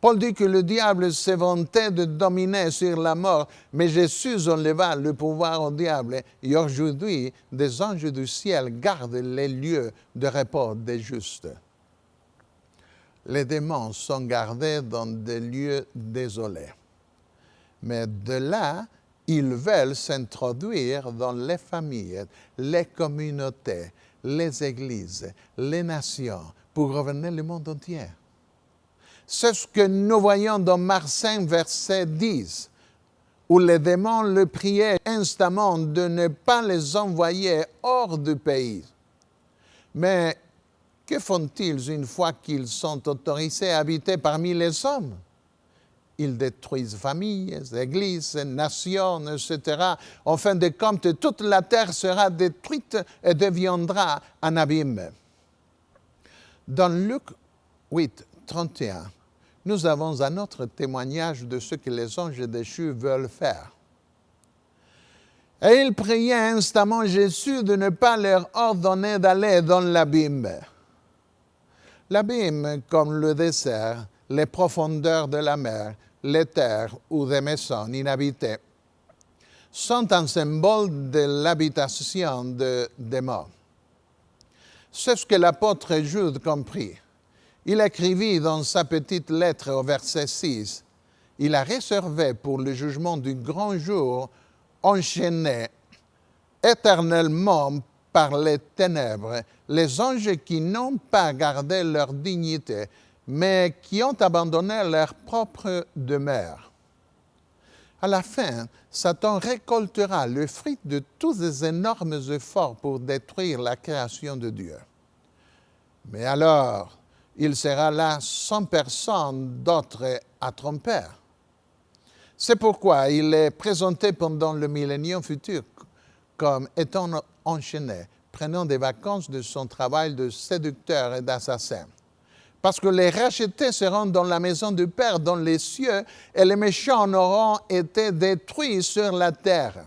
Paul dit que le diable s'est vanté de dominer sur la mort, mais Jésus enleva le pouvoir au diable. Et aujourd'hui, des anges du ciel gardent les lieux de repos des justes. Les démons sont gardés dans des lieux désolés. Mais de là, ils veulent s'introduire dans les familles, les communautés, les églises, les nations, pour gouverner le monde entier. C'est ce que nous voyons dans Marc 5, verset 10, où les démons le priaient instamment de ne pas les envoyer hors du pays. Mais que font-ils une fois qu'ils sont autorisés à habiter parmi les hommes? Ils détruisent familles, églises, nations, etc. En fin de compte, toute la terre sera détruite et deviendra un abîme. Dans Luc 8, 31, nous avons un autre témoignage de ce que les anges déchus veulent faire. Et ils priaient instamment Jésus de ne pas leur ordonner d'aller dans l'abîme. L'abîme, comme le désert, les profondeurs de la mer, les terres ou des maisons inhabitées, sont un symbole de l'habitation des démons. C'est ce que l'apôtre Jude comprit. Il écrivit dans sa petite lettre au verset 6, « Il a réservé pour le jugement du grand jour, enchaîné éternellement par les ténèbres, les anges qui n'ont pas gardé leur dignité, mais qui ont abandonné leur propre demeure. » À la fin, Satan récoltera le fruit de tous les énormes efforts pour détruire la création de Dieu. Mais alors, il sera là sans personne d'autre à tromper. C'est pourquoi il est présenté pendant le millénium futur comme étant enchaîné, prenant des vacances de son travail de séducteur et d'assassin. Parce que les rachetés seront dans la maison du Père, dans les cieux, et les méchants auront été détruits sur la terre.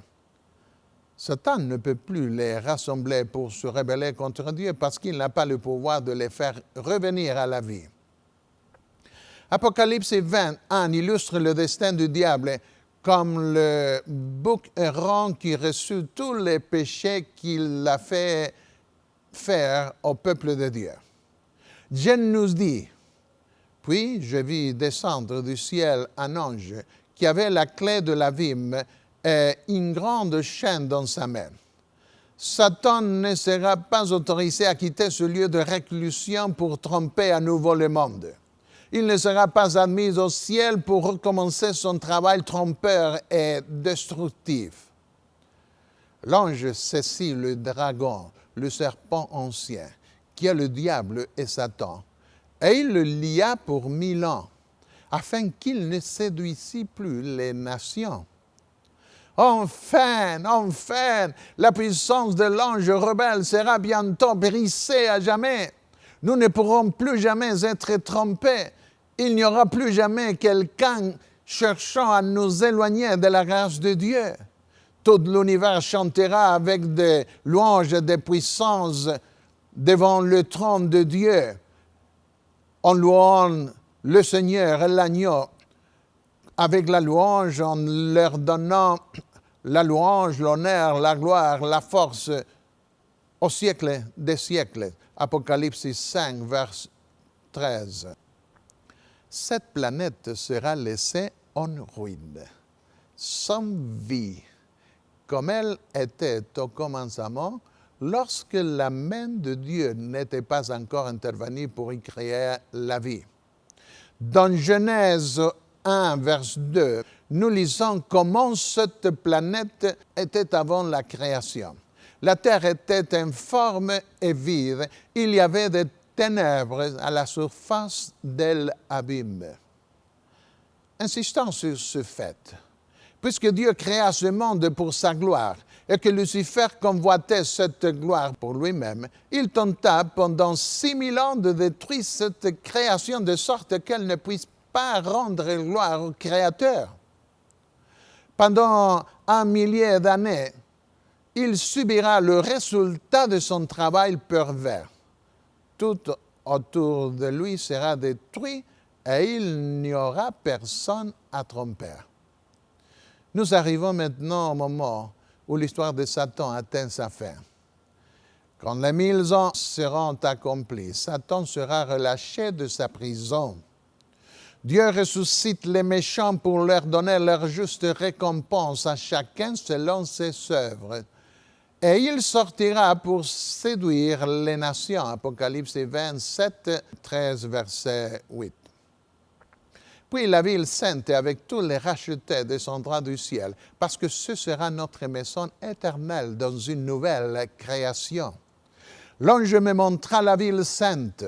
Satan ne peut plus les rassembler pour se rebeller contre Dieu parce qu'il n'a pas le pouvoir de les faire revenir à la vie. Apocalypse 21 illustre le destin du diable comme le bouc errant qui reçut tous les péchés qu'il a fait faire au peuple de Dieu. Dieu nous dit, « Puis je vis descendre du ciel un ange qui avait la clé de l'abîme et une grande chaîne dans sa main. Satan ne sera pas autorisé à quitter ce lieu de réclusion pour tromper à nouveau le monde. Il ne sera pas admis au ciel pour recommencer son travail trompeur et destructif. » L'ange saisit le dragon, le serpent ancien, qui est le diable et Satan, et il le lia pour 1000 ans, afin qu'il ne séduisît plus les nations. Enfin, la puissance de l'ange rebelle sera bientôt brisée à jamais. Nous ne pourrons plus jamais être trompés. Il n'y aura plus jamais quelqu'un cherchant à nous éloigner de la grâce de Dieu. tout l'univers chantera avec des louanges et des puissances devant le trône de Dieu, en louant le Seigneur et l'agneau, avec la louange, en leur donnant la louange, l'honneur, la gloire, la force, au siècle des siècles. Apocalypse 5, verset 13. Cette planète sera laissée en ruine, sans vie, comme elle était au commencement, lorsque la main de Dieu n'était pas encore intervenue pour y créer la vie. Dans Genèse 1, verset 2, nous lisons comment cette planète était avant la création. La terre était informe et vide. Il y avait des ténèbres à la surface de l'abîme. Insistons sur ce fait. Puisque Dieu créa ce monde pour sa gloire et que Lucifer convoitait cette gloire pour lui-même, il tenta pendant 6000 ans de détruire cette création de sorte qu'elle ne puisse pas rendre gloire au Créateur. Pendant 1 millier d'années, il subira le résultat de son travail pervers. Tout autour de lui sera détruit et il n'y aura personne à tromper. Nous arrivons maintenant au moment où l'histoire de Satan atteint sa fin. Quand les 1000 ans seront accomplis, Satan sera relâché de sa prison. Dieu ressuscite les méchants pour leur donner leur juste récompense à chacun selon ses œuvres. Et il sortira pour séduire les nations. Apocalypse 27, 13, verset 8. Puis la ville sainte avec tous les rachetés descendra du ciel, parce que ce sera notre maison éternelle dans une nouvelle création. L'ange me montra la ville sainte,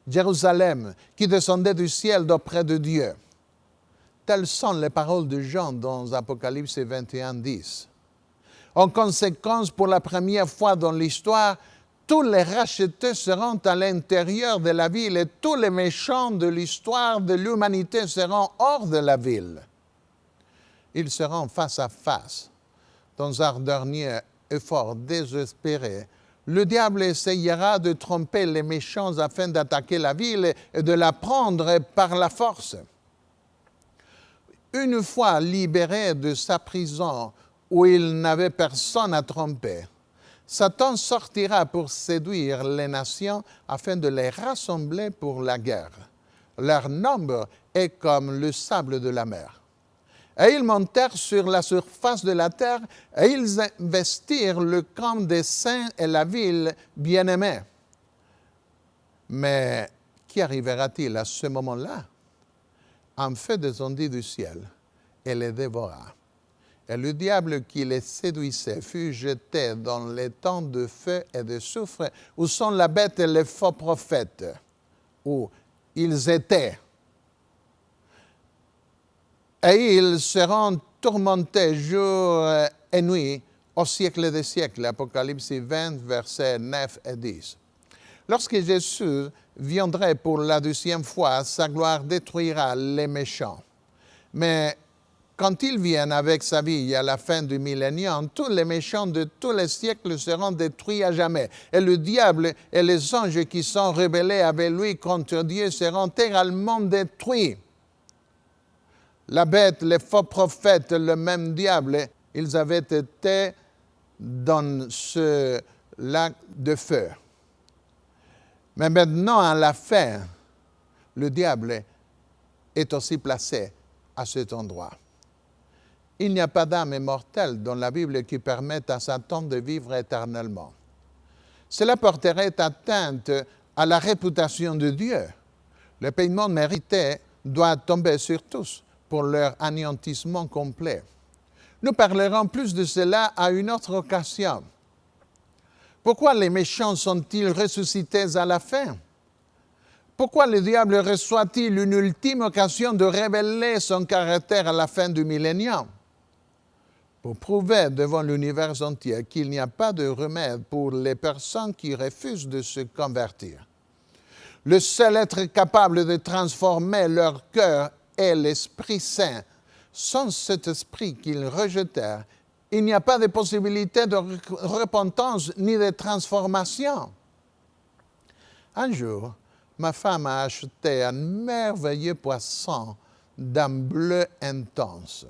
Jérusalem, qui descendait du ciel d'auprès de Dieu. Telles sont les paroles de Jean dans Apocalypse 21, 10. En conséquence, pour la première fois dans l'histoire, tous les rachetés seront à l'intérieur de la ville et tous les méchants de l'histoire de l'humanité seront hors de la ville. Ils seront face à face. Dans un dernier effort désespéré, le diable essayera de tromper les méchants afin d'attaquer la ville et de la prendre par la force. Une fois libéré de sa prison où il n'avait personne à tromper, Satan sortira pour séduire les nations afin de les rassembler pour la guerre. Leur nombre est comme le sable de la mer. Et ils montèrent sur la surface de la terre et ils investirent le camp des saints et la ville bien-aimée. Mais qu'arrivera-t-il à ce moment-là? Un feu descendit du ciel et les dévora. Et le diable qui les séduisait fut jeté dans les temps de feu et de soufre où sont la bête et les faux prophètes, où ils étaient. Et ils seront tourmentés jour et nuit au siècle des siècles. Apocalypse 20, versets 9 et 10. Lorsque Jésus viendrait pour la 2e fois, sa gloire détruira les méchants. Mais quand il vient avec sa vie à la fin du millénium, tous les méchants de tous les siècles seront détruits à jamais. Et le diable et les anges qui sont rebellés avec lui contre Dieu seront également détruits. La bête, les faux prophètes, le même diable, ils avaient été dans ce lac de feu. Mais maintenant, à la fin, le diable est aussi placé à cet endroit. Il n'y a pas d'âme immortelle dans la Bible qui permette à Satan de vivre éternellement. Cela porterait atteinte à la réputation de Dieu. Le paiement mérité doit tomber sur tous pour leur anéantissement complet. Nous parlerons plus de cela à une autre occasion. Pourquoi les méchants sont-ils ressuscités à la fin? Pourquoi le diable reçoit-il une ultime occasion de révéler son caractère à la fin du millénium? Pour prouver devant l'univers entier qu'il n'y a pas de remède pour les personnes qui refusent de se convertir. Le seul être capable de transformer leur cœur est l'Esprit Saint. Sans cet esprit qu'ils rejetèrent, il n'y a pas de possibilité de repentance ni de transformation. Un jour, ma femme a acheté un merveilleux poisson d'un bleu intense.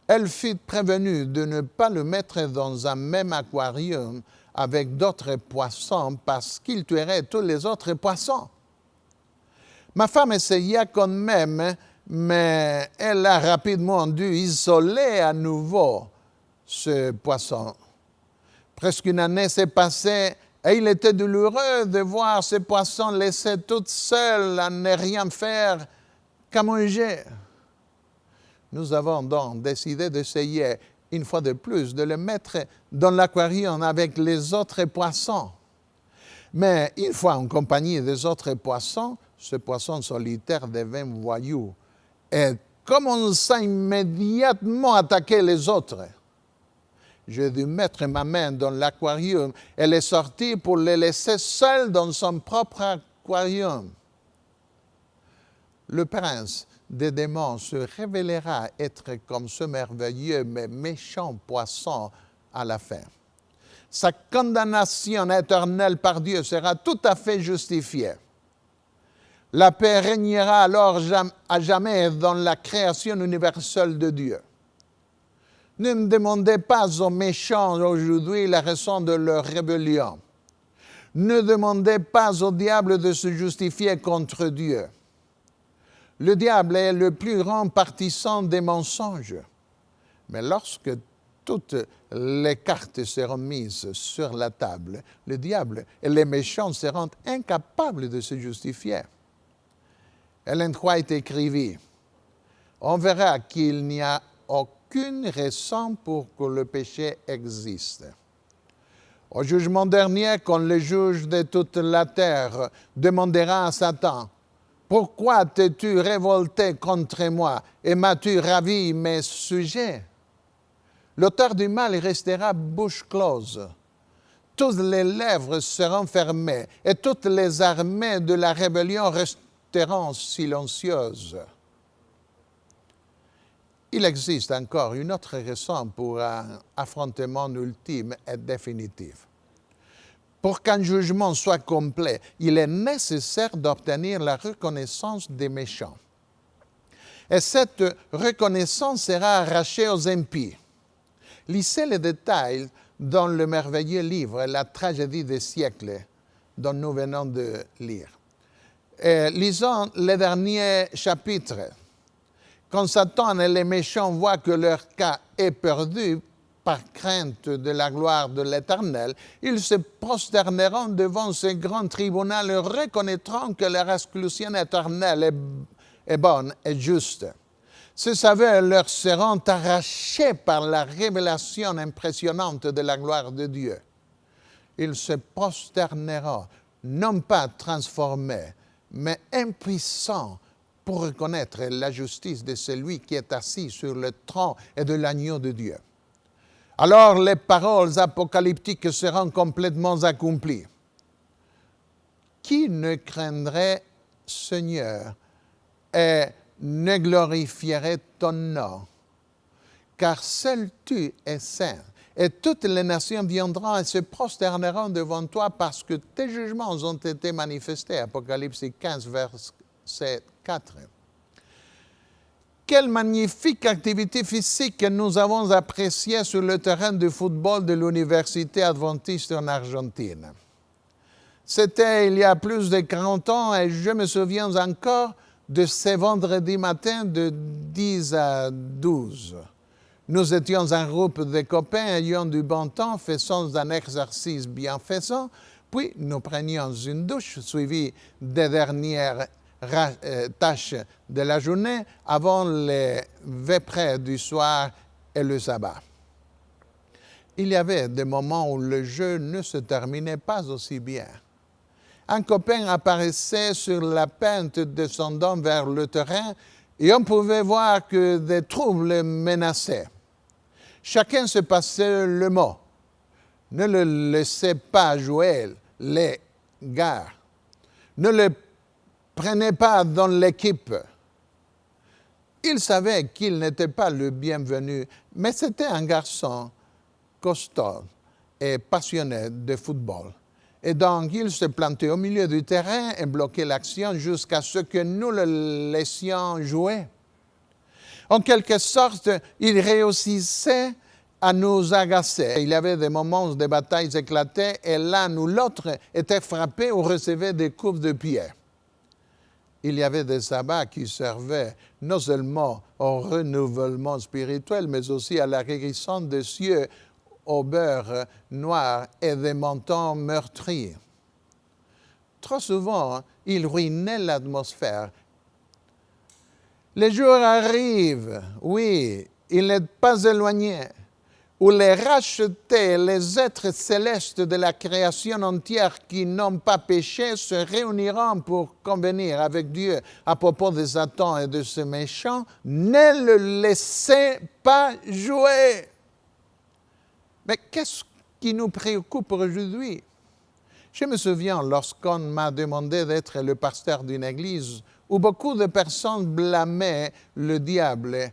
Elle fut prévenue de ne pas le mettre dans un même aquarium avec d'autres poissons parce qu'il tuerait tous les autres poissons. Ma femme essaya quand même, mais elle a rapidement dû isoler à nouveau ce poisson. Presque une année s'est passée et il était douloureux de voir ce poisson laissé toute seule à ne rien faire qu'à manger. Nous avons donc décidé d'essayer une fois de plus de le mettre dans l'aquarium avec les autres poissons. Mais une fois en compagnie des autres poissons, ce poisson solitaire devint voyou et commença immédiatement à attaquer les autres. J'ai dû mettre ma main dans l'aquarium et les sortir pour le laisser seul dans son propre aquarium. Le prince des démons se révélera être comme ce merveilleux mais méchant poisson à la fin. Sa condamnation éternelle par Dieu sera tout à fait justifiée. La paix régnera alors à jamais dans la création universelle de Dieu. Ne me demandez pas aux méchants aujourd'hui la raison de leur rébellion. Ne demandez pas au diable de se justifier contre Dieu. Le diable est le plus grand partisan des mensonges. Mais lorsque toutes les cartes seront mises sur la table, le diable et les méchants seront incapables de se justifier. Ellen White écrivit « On verra qu'il n'y a aucune raison pour que le péché existe. Au jugement dernier, quand le juge de toute la terre demandera à Satan « Pourquoi t'es-tu révolté contre moi et m'as-tu ravi mes sujets ?» L'auteur du mal restera bouche close. Toutes les lèvres seront fermées et toutes les armées de la rébellion resteront silencieuses. Il existe encore une autre raison pour un affrontement ultime et définitif. Pour qu'un jugement soit complet, il est nécessaire d'obtenir la reconnaissance des méchants. Et cette reconnaissance sera arrachée aux impies. Lisez les détails dans le merveilleux livre « La tragédie des siècles » dont nous venons de lire. Lisons les derniers chapitres. Quand Satan et les méchants voient que leur cas est perdu par crainte de la gloire de l'Éternel, ils se prosterneront devant ce grand tribunal et reconnaîtront que leur exclusion éternelle est bonne et juste. Ces aveux leur seront arrachés par la révélation impressionnante de la gloire de Dieu. Ils se prosterneront, non pas transformés, mais impuissants pour reconnaître la justice de celui qui est assis sur le trône et de l'agneau de Dieu. Alors les paroles apocalyptiques seront complètement accomplies. Qui ne craindrait, Seigneur, et ne glorifierait ton nom? Car seul tu es saint, et toutes les nations viendront et se prosterneront devant toi parce que tes jugements ont été manifestés. Apocalypse 15, verset 4. Quelle magnifique activité physique que nous avons appréciée sur le terrain de football de l'Université adventiste en Argentine. C'était il y a plus de 40 ans et je me souviens encore de ces vendredis matins de 10 à 12. Nous étions un groupe de copains ayant du bon temps, faisant un exercice bienfaisant, puis nous prenions une douche suivie des dernières tâches de la journée avant les vêpres du soir et le sabbat. Il y avait des moments où le jeu ne se terminait pas aussi bien. Un copain apparaissait sur la pente descendant vers le terrain et on pouvait voir que des troubles menaçaient. Chacun se passait le mot. Ne le laissez pas jouer, les gars. Ne le prenez pas dans l'équipe. Il savait qu'il n'était pas le bienvenu, mais c'était un garçon costaud et passionné de football. Et donc, il se plantait au milieu du terrain et bloquait l'action jusqu'à ce que nous le laissions jouer. En quelque sorte, il réussissait à nous agacer. Il y avait des moments où des batailles éclataient et l'un ou l'autre était frappé ou recevait des coups de pied. Il y avait des sabbats qui servaient non seulement au renouvellement spirituel, mais aussi à la guérison des cieux au beurre noir et des mentons meurtris. Trop souvent, il ruinait l'atmosphère. Les jours arrivent, oui, il n'est pas éloigné, où les rachetés, les êtres célestes de la création entière qui n'ont pas péché se réuniront pour convenir avec Dieu à propos de Satan et de ce méchant. Ne le laissez pas jouer. Mais qu'est-ce qui nous préoccupe aujourd'hui? Je me souviens lorsqu'on m'a demandé d'être le pasteur d'une église où beaucoup de personnes blâmaient le diable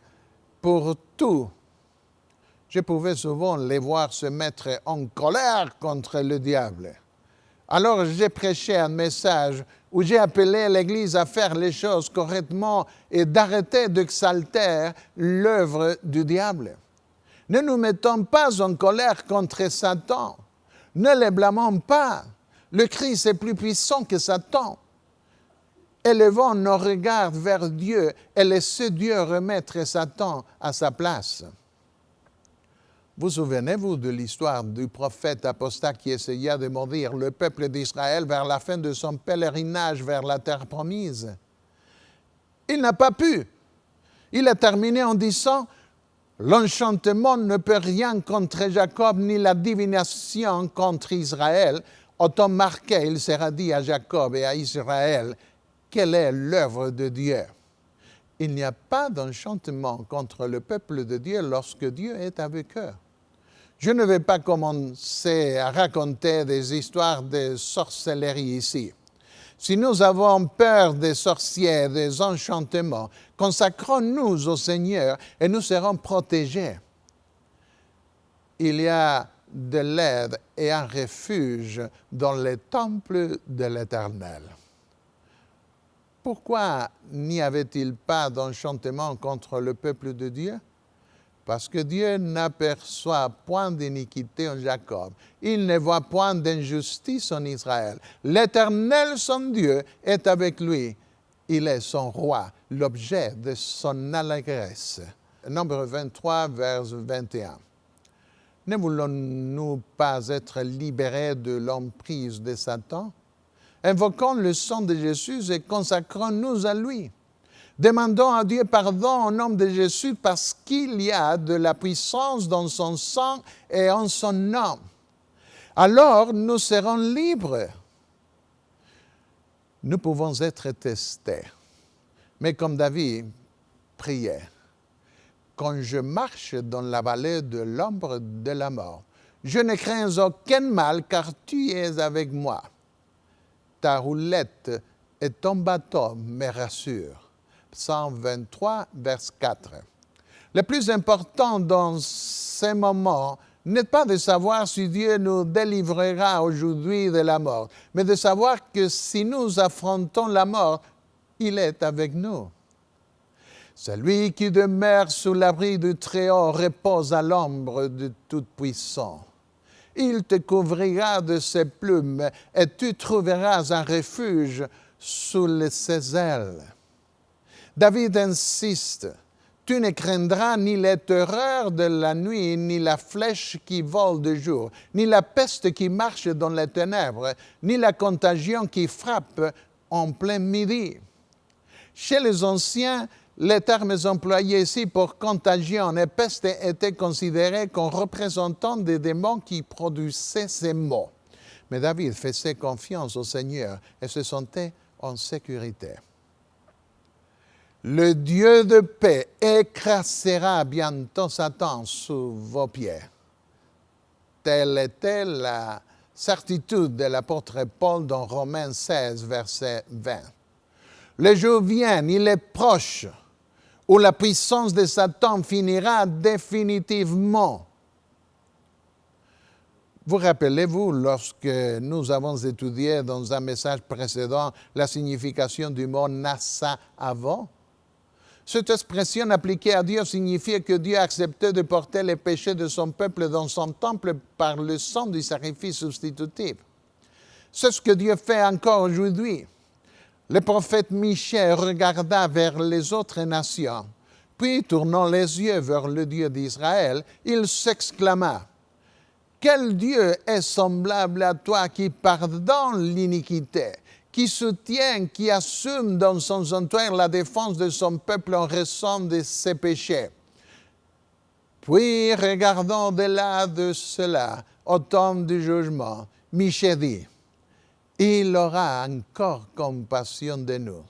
pour tout. Je pouvais souvent les voir se mettre en colère contre le diable. Alors j'ai prêché un message où j'ai appelé l'Église à faire les choses correctement et d'arrêter d'exalter l'œuvre du diable. Ne nous mettons pas en colère contre Satan. Ne les blâmons pas. Le Christ est plus puissant que Satan. Élevons nos regards vers Dieu et laissez Dieu remettre Satan à sa place. Vous souvenez-vous de l'histoire du prophète apostat qui essaya de maudire le peuple d'Israël vers la fin de son pèlerinage vers la terre promise? Il n'a pas pu. Il a terminé en disant « L'enchantement ne peut rien contre Jacob, ni la divination contre Israël. Autant marqué, il sera dit à Jacob et à Israël, quelle est l'œuvre de Dieu ?» Il n'y a pas d'enchantement contre le peuple de Dieu lorsque Dieu est avec eux. Je ne vais pas commencer à raconter des histoires de sorcellerie ici. Si nous avons peur des sorciers, des enchantements, consacrons-nous au Seigneur et nous serons protégés. Il y a de l'aide et un refuge dans les temples de l'Éternel. Pourquoi n'y avait-il pas d'enchantement contre le peuple de Dieu? Parce que Dieu n'aperçoit point d'iniquité en Jacob. Il ne voit point d'injustice en Israël. L'Éternel, son Dieu, est avec lui. Il est son roi, l'objet de son allégresse. Nombre 23, verset 21. Ne voulons-nous pas être libérés de l'emprise de Satan? Invoquons le sang de Jésus et consacrons-nous à lui. Demandons à Dieu pardon au nom de Jésus parce qu'il y a de la puissance dans son sang et en son nom. Alors nous serons libres. Nous pouvons être testés. Mais comme David priait, quand je marche dans la vallée de l'ombre de la mort, je ne crains aucun mal car tu es avec moi. Ta roulette et ton bâton me rassurent. Psaume 23, verset 4. Le plus important dans ces moments n'est pas de savoir si Dieu nous délivrera aujourd'hui de la mort, mais de savoir que si nous affrontons la mort, il est avec nous. Celui qui demeure sous l'abri du Très-Haut repose à l'ombre du Tout-Puissant. Il te couvrira de ses plumes et tu trouveras un refuge sous ses ailes. David insiste, tu ne craindras ni les terreurs de la nuit, ni la flèche qui vole de jour, ni la peste qui marche dans les ténèbres, ni la contagion qui frappe en plein midi. Chez les anciens, les termes employés ici pour contagion et peste étaient considérés comme représentant des démons qui produisaient ces maux. Mais David faisait confiance au Seigneur et se sentait en sécurité. Le Dieu de paix écrasera bientôt Satan sous vos pieds. Telle était la certitude de l'apôtre Paul dans Romains 16, verset 20. Le jour vient, il est proche, où la puissance de Satan finira définitivement. Vous rappelez-vous, lorsque nous avons étudié dans un message précédent la signification du mot « nasa avant », cette expression appliquée à Dieu signifiait que Dieu acceptait de porter les péchés de son peuple dans son temple par le sang du sacrifice substitutif. C'est ce que Dieu fait encore aujourd'hui. Le prophète Michée regarda vers les autres nations, puis tournant les yeux vers le Dieu d'Israël, il s'exclama « Quel Dieu est semblable à toi qui pardonne l'iniquité, qui soutient, qui assume dans son sanctuaire la défense de son peuple en raison de ses péchés. » Puis, regardant au-delà de cela, au temps du jugement, Michée dit « Il aura encore compassion de nous.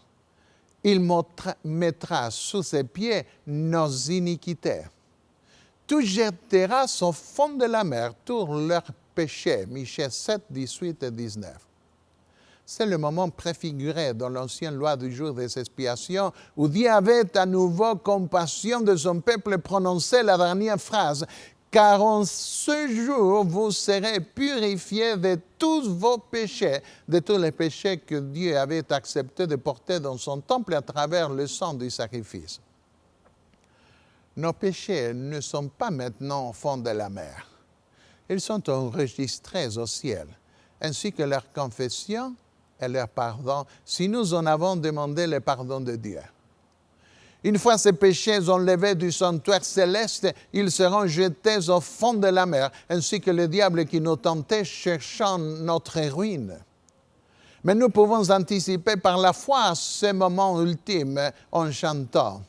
Il mettra sous ses pieds nos iniquités. Tu jetteras au fond de la mer tous leurs péchés. » Michée 7, 18 et 19. C'est le moment préfiguré dans l'ancienne loi du jour des expiations où Dieu avait à nouveau compassion de son peuple prononcé la dernière phrase « Car en ce jour, vous serez purifiés de tous vos péchés, de tous les péchés que Dieu avait accepté de porter dans son temple à travers le sang du sacrifice. » Nos péchés ne sont pas maintenant au fond de la mer. Ils sont enregistrés au ciel, ainsi que leur confession et leur pardon, si nous en avons demandé le pardon de Dieu. Une fois ces péchés enlevés du sanctuaire céleste, ils seront jetés au fond de la mer, ainsi que le diable qui nous tentait cherchant notre ruine. Mais nous pouvons anticiper par la foi ce moment ultime en chantant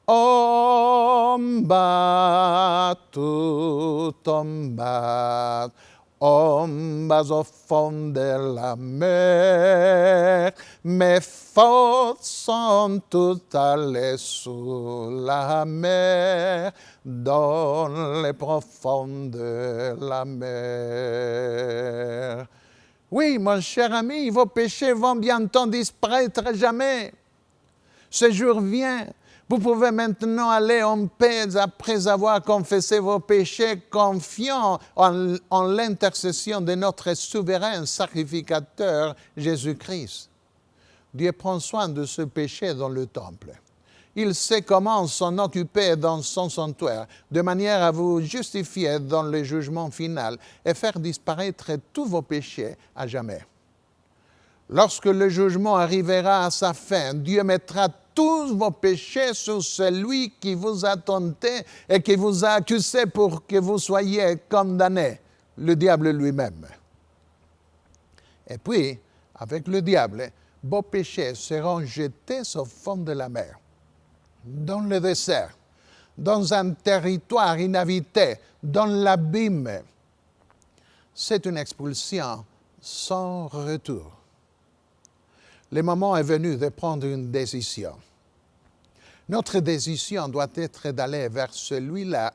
« Ombas, tu tombas, ombas au fond de la mer, mes fautes sont toutes allées sous la mer, dans les profondes de la mer. » Oui, mon cher ami, vos péchés vont bientôt disparaître à jamais. Ce jour vient. Vous pouvez maintenant aller en paix après avoir confessé vos péchés, confiant en l'intercession de notre souverain sacrificateur Jésus-Christ. Dieu prend soin de ce péché dans le temple. Il sait comment s'en occuper dans son sanctuaire, de manière à vous justifier dans le jugement final et faire disparaître tous vos péchés à jamais. Lorsque le jugement arrivera à sa fin, Dieu mettra tous vos péchés sur celui qui vous a tenté et qui vous a accusé pour que vous soyez condamnés, le diable lui-même. Et puis, avec le diable, vos péchés seront jetés au fond de la mer, dans le désert, dans un territoire inhabité, dans l'abîme. C'est une expulsion sans retour. Le moment est venu de prendre une décision. Notre décision doit être d'aller vers celui-là,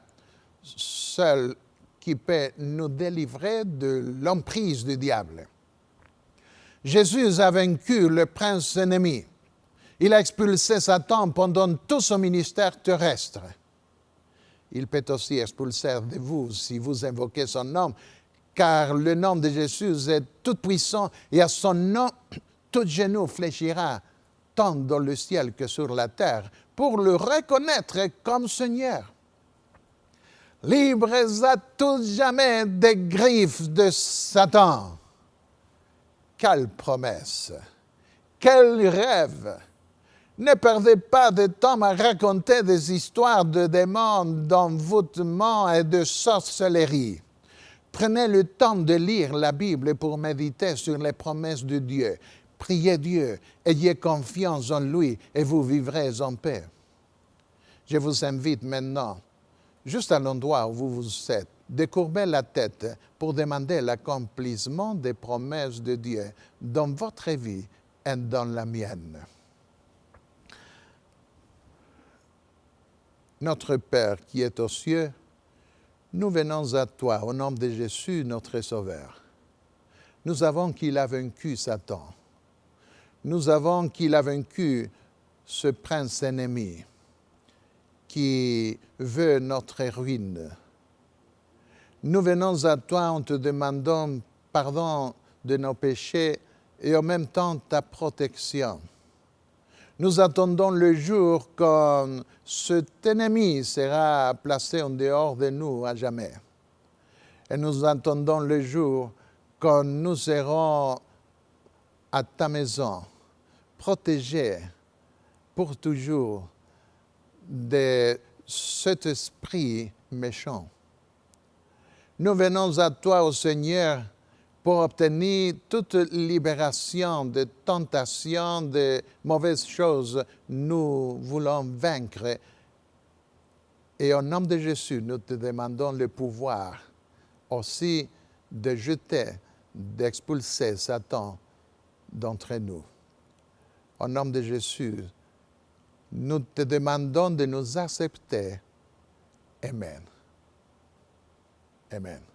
seul qui peut nous délivrer de l'emprise du diable. Jésus a vaincu le prince ennemi. Il a expulsé Satan pendant tout son ministère terrestre. Il peut aussi expulser de vous si vous invoquez son nom, car le nom de Jésus est tout puissant et à son nom, tout genou fléchira, tant dans le ciel que sur la terre, pour le reconnaître comme Seigneur. Libres à tout jamais des griffes de Satan. Quelle promesse! Quel rêve! Ne perdez pas de temps à raconter des histoires de démons, d'envoûtement et de sorcellerie. Prenez le temps de lire la Bible pour méditer sur les promesses de Dieu. Priez Dieu, ayez confiance en lui et vous vivrez en paix. Je vous invite maintenant, juste à l'endroit où vous êtes, de courber la tête pour demander l'accomplissement des promesses de Dieu dans votre vie et dans la mienne. Notre Père qui est aux cieux, nous venons à toi au nom de Jésus, notre Sauveur. Nous savons qu'il a vaincu Satan. Nous savons qu'il a vaincu ce prince ennemi. qui veut notre ruine. Nous venons à toi en te demandant pardon de nos péchés et en même temps ta protection. Nous attendons le jour quand cet ennemi sera placé en dehors de nous à jamais. Et nous attendons le jour quand nous serons à ta maison, protégés pour toujours de cet esprit méchant. Nous venons à toi, ô Seigneur, pour obtenir toute libération de tentations, de mauvaises choses. Nous voulons vaincre. Et au nom de Jésus, nous te demandons le pouvoir aussi de jeter, d'expulser Satan d'entre nous. Au nom de Jésus, nous te demandons de nous accepter. Amen. Amen.